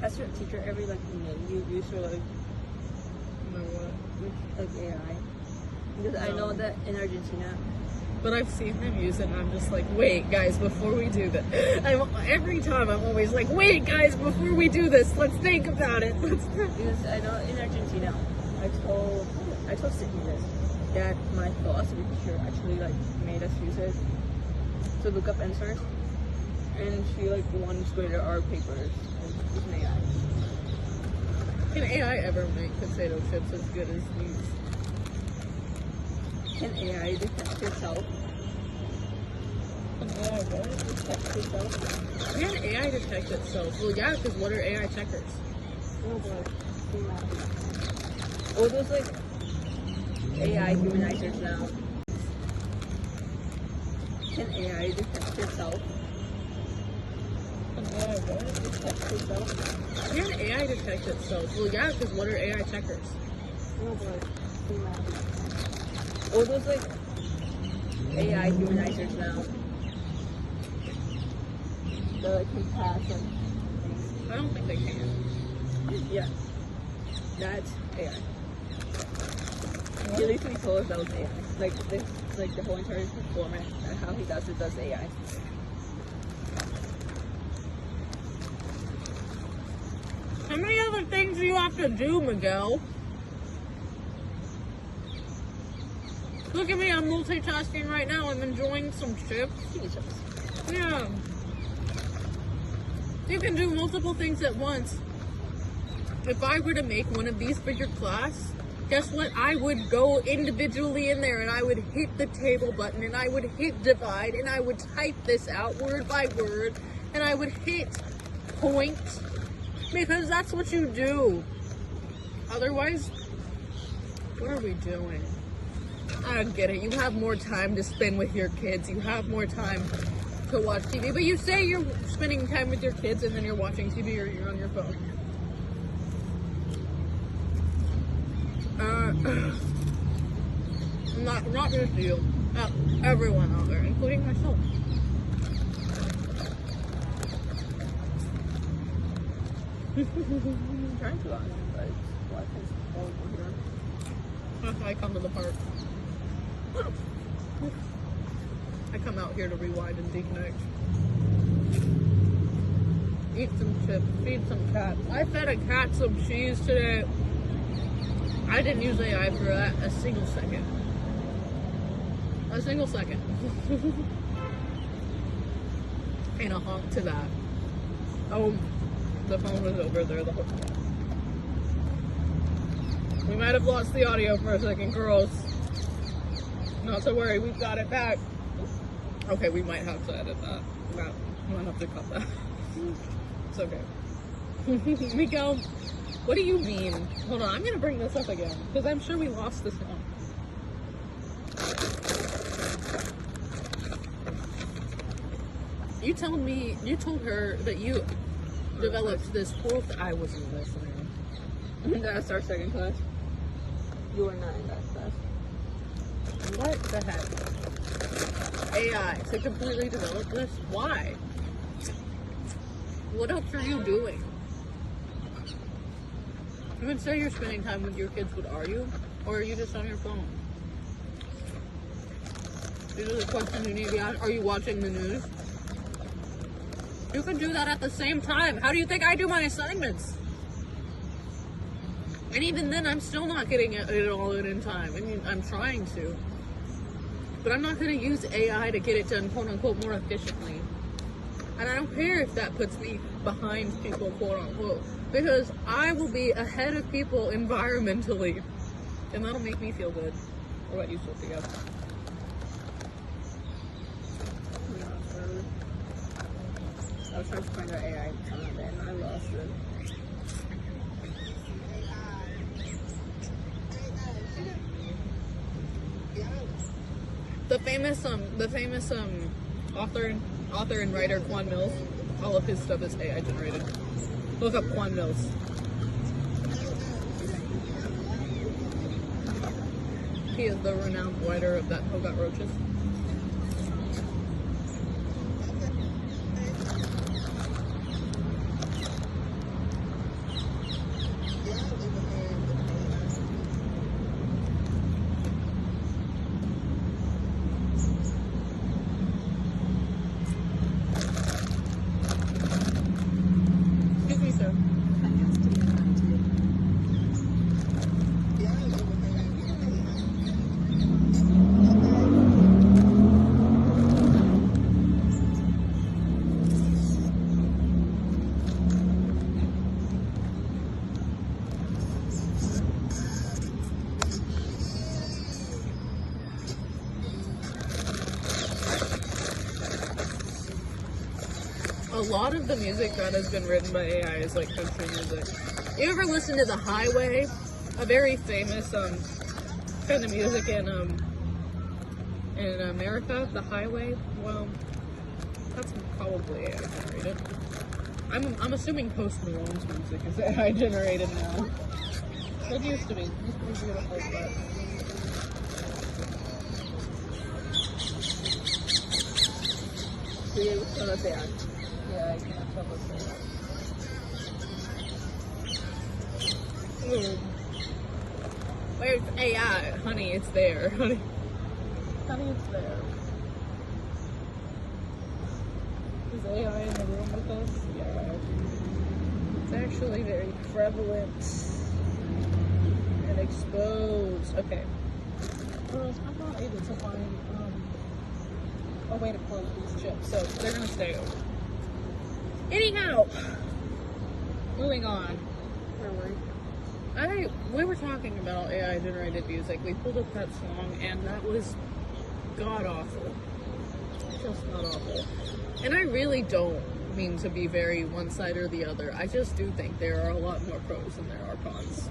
Has your teacher ever like made you use your like AI? Because I know that in Argentina. But I've seen them use it and I'm just like, wait guys, before we do this. Every time I'm always like, wait guys, before we do this, let's think about it. Because I know in Argentina, I told Sydney this, that my philosophy teacher actually like made us use it to look up answers. And she like once graded our papers with an AI. Can AI ever make potato chips as good as these? Can AI detect itself? Can AI what? Detect itself? Can AI detect itself? Well, yeah, because what are AI checkers? Oh god. All those like AI humanizers now. Can AI detect itself? AI what? Detects itself. Yeah, an AI detects itself. Well, yeah, because what are AI checkers? No, but all those like AI humanizers now. That can pass like things. I don't think they can. Yeah. That's AI. He literally told us that was AI. Like this, like the whole entire performance and how he does it does AI. How many other things do you have to do, Miguel? Look at me, I'm multitasking right now. I'm enjoying some chips. Yeah. You can do multiple things at once. If I were to make one of these for your class, guess what? I would go individually in there and I would hit the table button and I would hit divide and I would type this out word by word and I would hit point because that's what you do. Otherwise, what are we doing? I get it. You have more time to spend with your kids. You have more time to watch TV. But you say you're spending time with your kids and then you're watching TV or you're on your phone. Not just you. Everyone out there, including myself. I'm trying to on it, but Wi-Fi's horrible here. That's why I come to the park. I come out here to rewind and deconnect. Eat some chips, feed some cats. I fed a cat some cheese today. I didn't use AI for that a single second. A single second. And a honk to that. Oh, the phone was over there the whole time. We might have lost the audio for a second, girls. Not to worry, we've got it back. Okay, we might have to edit that. We might have to cut that. It's okay. Miguel, what do you mean? Hold on, I'm gonna bring this up again, because I'm sure we lost this one. You told her that you developed this whole I wasn't listening. That's our second class. You were not in that class. What the heck? AI to completely develop this? Why? What else are you doing? You would say you're spending time with your kids, but are you? Or are you just on your phone? These are the questions you need to be asked. Are you watching the news? You can do that at the same time. How do you think I do my assignments? And even then, I'm still not getting it all in time. I mean, I'm trying to. But I'm not going to use AI to get it done, quote unquote, more efficiently. And I don't care if that puts me behind people, quote unquote, because I will be ahead of people environmentally. And that'll make me feel good. What about you, Sophia? I was trying to find our AI and I lost it. The famous author and writer Quan Mills, all of his stuff is AI generated. Look up Quan Mills. He is the renowned writer of that Who Got Roaches. A lot of the music that has been written by AI is like country music. You ever listen to The Highway? A very famous kind of music in America, The Highway. Well, that's probably AI generated. I'm assuming Post Malone's music is AI generated now. It used to be. It used to be beautiful, but Yeah, yeah, I can't tell what's there. Ooh. Where's AI? Honey, it's there. Honey, it's there. Is AI in the room with us? Yeah. It's actually very prevalent and exposed. Okay. Girls, I'm not able to find a way to close these chips, so they're gonna stay open. Anyhow, moving on. Where were you? We were talking about AI generated music. We pulled up that song and that was god awful. Just god awful. And I really don't mean to be very one side or the other. I just do think there are a lot more pros than there are cons.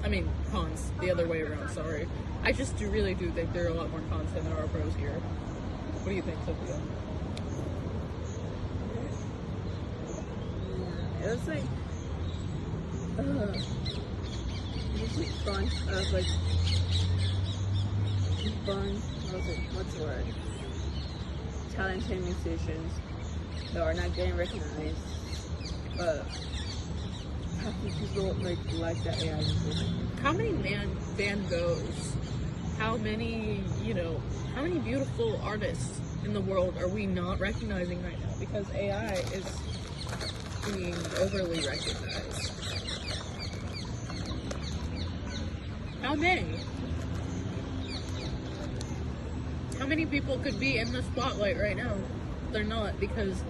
I mean, cons, the other way around, sorry. I just really do think there are a lot more cons than there are pros here. What do you think, Sophia? Yeah, it was like, this is fun. I was like, what's the word? Talented musicians that are not getting recognized, but half the people like that AI music. How many Van Goghs, how many beautiful artists in the world are we not recognizing right now because AI is being overly recognized? How many? How many people could be in the spotlight right now? They're not because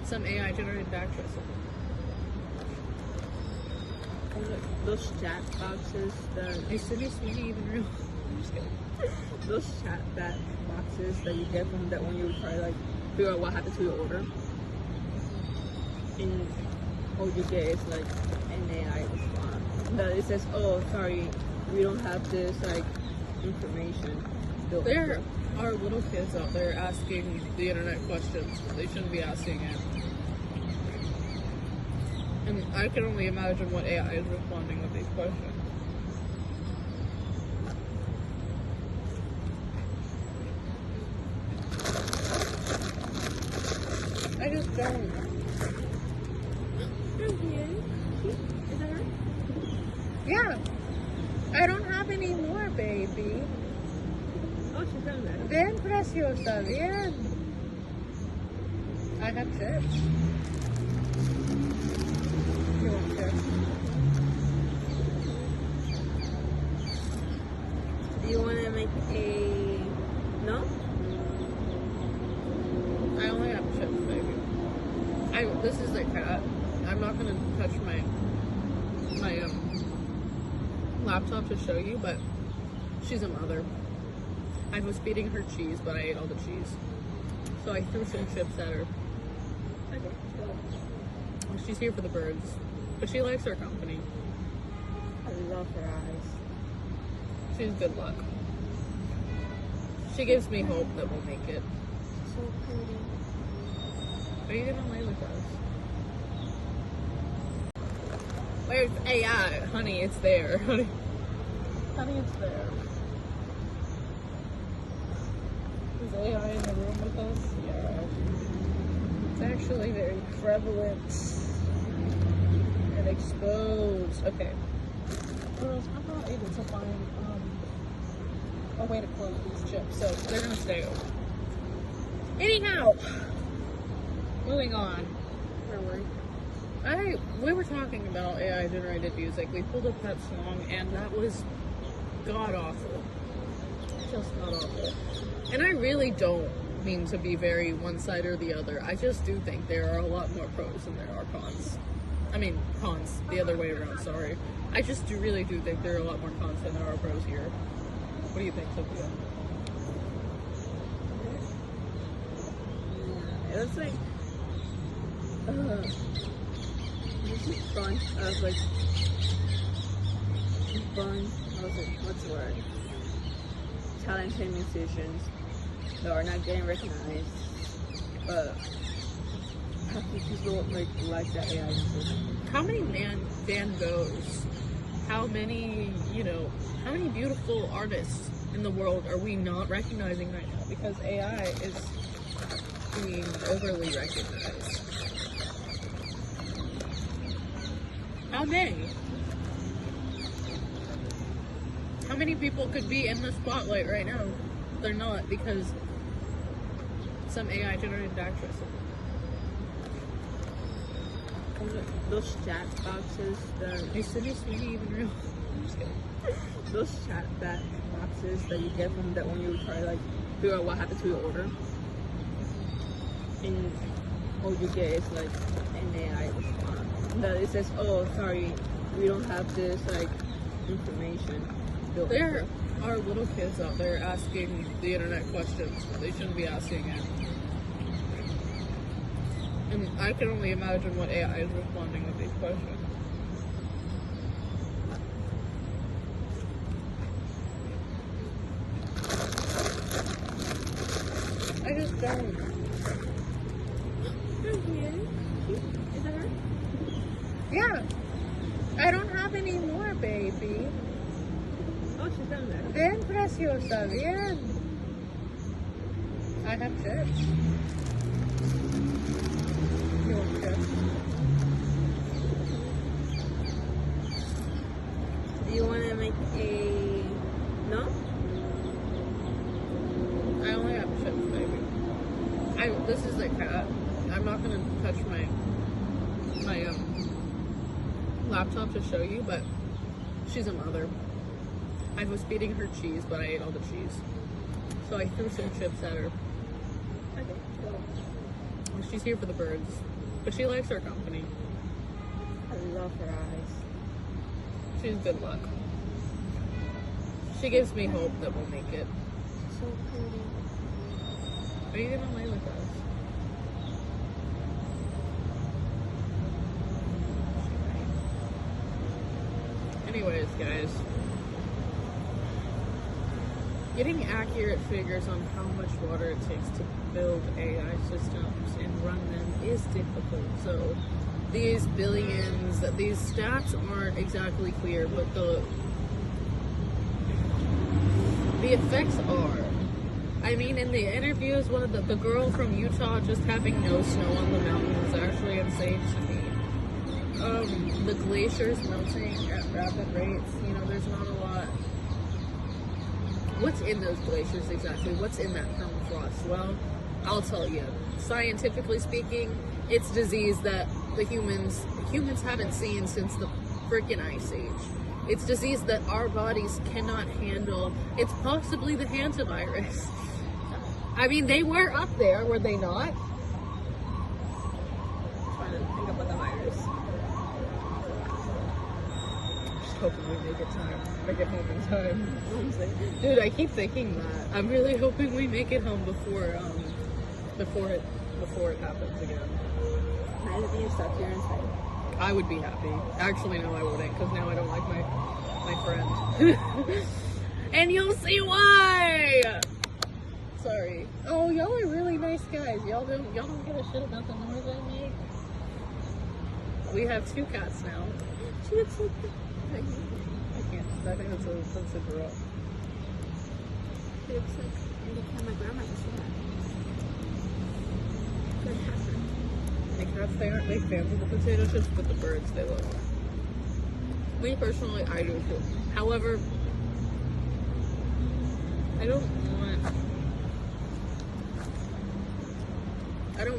some AI generated actress. Those chat boxes that is Sydney Sweeney even real? I'm just kidding. Those chat boxes that you get from that when you try like figure out what happened to your order, and all you get is like an AI response that it says, "Oh, sorry, we don't have this like information." There are little kids out there asking the internet questions they shouldn't be asking it. And I can only imagine what AI is responding with these questions. I just don't. Is that her? Yeah. I don't have any more, baby. Oh, she's done that. Bien preciosa, bien. I have chips. You want chips? Do you want to make a no? I only have chips, baby. This is a cat. I'm not gonna touch my laptop to show you, but she's a mother. I was feeding her cheese, but I ate all the cheese. So I threw some chips at her. She's here for the birds, but she likes our company. I love her eyes. She's good luck. She gives me hope that we'll make it. So pretty. Are you gonna lay with us? Where's AI? Honey, it's there. Honey, it's there. Is AI in the room with us? Yeah. It's actually very prevalent and exposed. Okay. Girls, I'm not able to find a way to close these chips, so they're gonna stay open. Anyhow, moving on. Where were you? We were talking about AI generated music. We pulled up that song and that was god awful. Just god awful. And I really don't mean to be very one side or the other. I just do think there are a lot more pros than there are cons. I mean, cons, the other way around, sorry. I just really do think there are a lot more cons than there are pros here. What do you think, Sophia? Yeah, it was like, this is fun. I was like, what's the word? Talented musicians that are not getting recognized, but half the people like that AI system. How many Van Goghs, how many beautiful artists in the world are we not recognizing right now because AI is being overly recognized? How many? How many people could be in the spotlight right now? They're not because some AI generated actress. Those chat boxes that is Sweeney even real? I'm just kidding. Those chat boxes that you get from that when you try like figure out what happened to your order, and all you get is like an AI response that it says, "Oh, sorry, we don't have this like information." There are little kids out there asking the internet questions when they shouldn't be asking it. And I can only imagine what AI is responding with these questions. I just don't. Is that her? Yeah. I don't have any more, baby. Oh, she's down there. Bien preciosa, bien. I have chips. You want chips? Do you want to make a... No? I only have chips, baby. This is a cat. I'm not gonna touch my laptop to show you, but she's a mother. I was feeding her cheese, but I ate all the cheese. So I threw some chips at her. Okay, cool. She's here for the birds, but she likes our company. I love her eyes. She's good luck. She gives me hope that we'll make it. So pretty. Are you gonna lay with us? Anyways, guys, getting accurate figures on how much water it takes to build AI systems and run them is difficult. So these billions, these stats aren't exactly clear, but the effects are. I mean, in the interviews, one of the girl from Utah just having no snow on the mountain was actually insane to me. The glaciers melting at rapid rates, there's not a lot. What's in those glaciers exactly? What's in that permafrost? Well, I'll tell you. Scientifically speaking, it's disease that the humans haven't seen since the freaking Ice Age. It's disease that our bodies cannot handle. It's possibly the hantavirus. I mean, they were up there, were they not? Trying to think about the virus. Just hoping we make it home in time. Dude, I keep thinking that. I'm really hoping we make it home before it happens again. Imagine being stuck here inside. I would be happy. Actually, no, I wouldn't, because now I don't like my friend. And you'll see why! Sorry. Oh, y'all are really nice guys. Y'all don't give a shit about the noise I make. We have 2 cats now. She looks like I can't. I think that's a girl. She looks like any time my grandma used to have. Good happened. The cats, they aren't big fans of the potato chips, but the birds, they love them. Me personally, I do too. However, I don't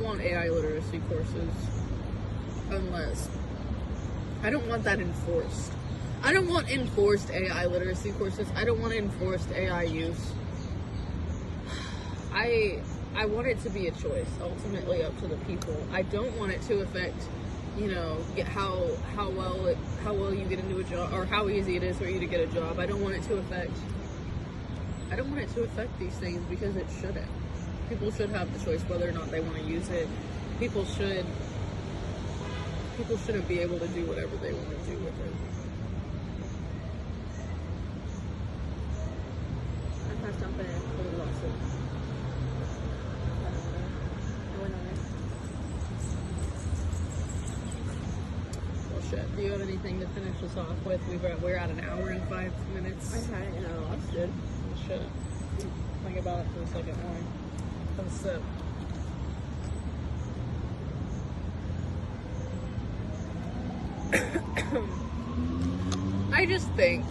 want AI literacy courses unless I don't want that enforced. I don't want enforced AI literacy courses. I don't want enforced AI use. I want it to be a choice, ultimately up to the people. I don't want it to affect, how well you get into a job or how easy it is for you to get a job. I don't want it to affect these things because it shouldn't. People should have the choice whether or not they want to use it. People shouldn't be able to do whatever they want to do with it. I have something for the lawsuit. you have anything to finish us off with? We're at an hour and 5 minutes. I lost it. Shit. Think about it for a second more. Have a sip. I just think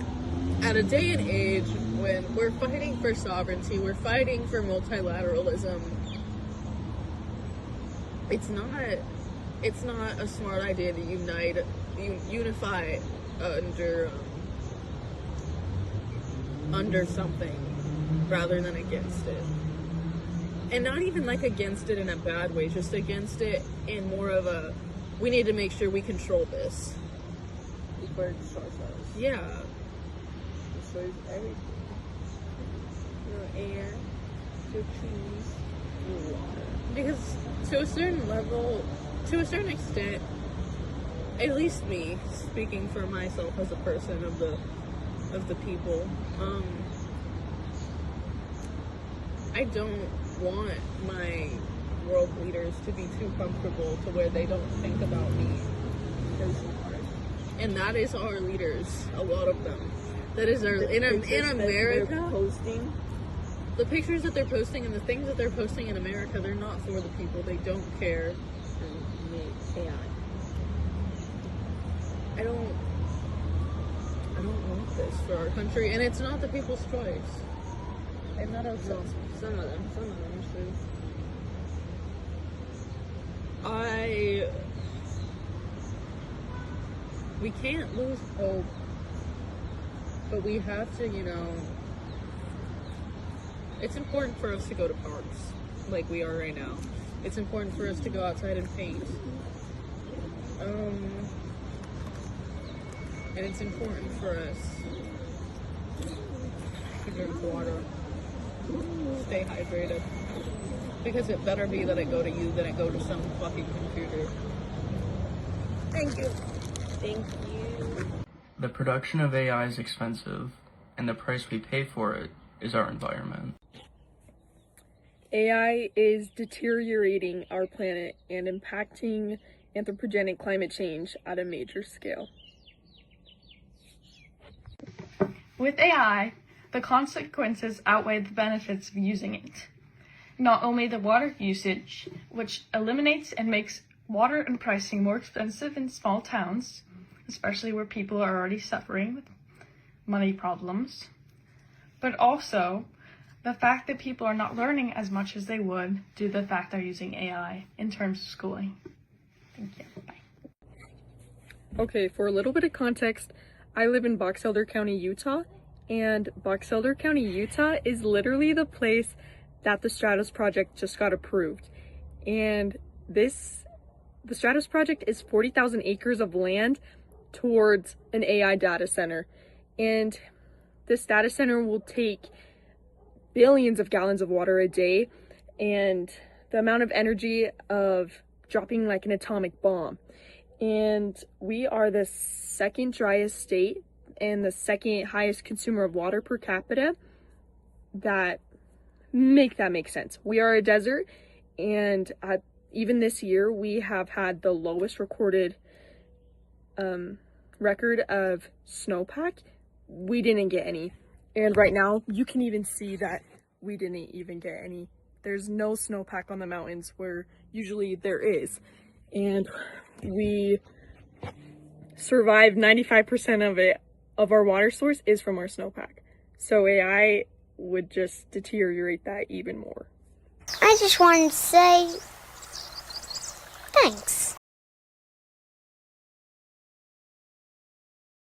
at a day and age when we're fighting for sovereignty, we're fighting for multilateralism, it's not a smart idea to unify under something rather than against it. And not even like against it in a bad way, just against it in more of a, we need to make sure we control this. Before it destroys us. Yeah. It destroys everything. Your air, your trees, your water. Because to a certain level, to a certain extent, at least me, speaking for myself as a person of the people, I don't want my world leaders to be too comfortable to where they don't think about me. And that is our leaders, a lot of them. That is our in America. Posting. The pictures that they're posting and the things that they're posting in America, they're not for the people. They don't care. I don't want this for our country, and it's not the people's choice. I'm not upset. Some of them we can't lose hope, but we have to, it's important for us to go to parks like we are right now. It's important for us to go outside and paint. And it's important for us to drink water, stay hydrated, because it better be that it go to you than it go to some fucking computer. Thank you. Thank you. The production of AI is expensive, and the price we pay for it is our environment. AI is deteriorating our planet and impacting anthropogenic climate change at a major scale. With AI, the consequences outweigh the benefits of using it. Not only the water usage, which eliminates and makes water and pricing more expensive in small towns, especially where people are already suffering with money problems, but also the fact that people are not learning as much as they would due to the fact they're using AI in terms of schooling. Thank you. Bye. Okay, for a little bit of context, I live in Box Elder County, Utah, and Box Elder County, Utah is literally the place that the Stratos project just got approved. And the Stratos project is 40,000 acres of land towards an AI data center. And this data center will take billions of gallons of water a day, and the amount of energy of dropping like an atomic bomb. And we are the second driest state and the second highest consumer of water per capita. That make sense. We are a desert, and even this year we have had the lowest recorded record of snowpack. We didn't get any. And right now, you can even see that we didn't even get any. There's no snowpack on the mountains where usually there is. And we survive 95% of our water source is from our snowpack. So AI would just deteriorate that even more. I just wanted to say thanks.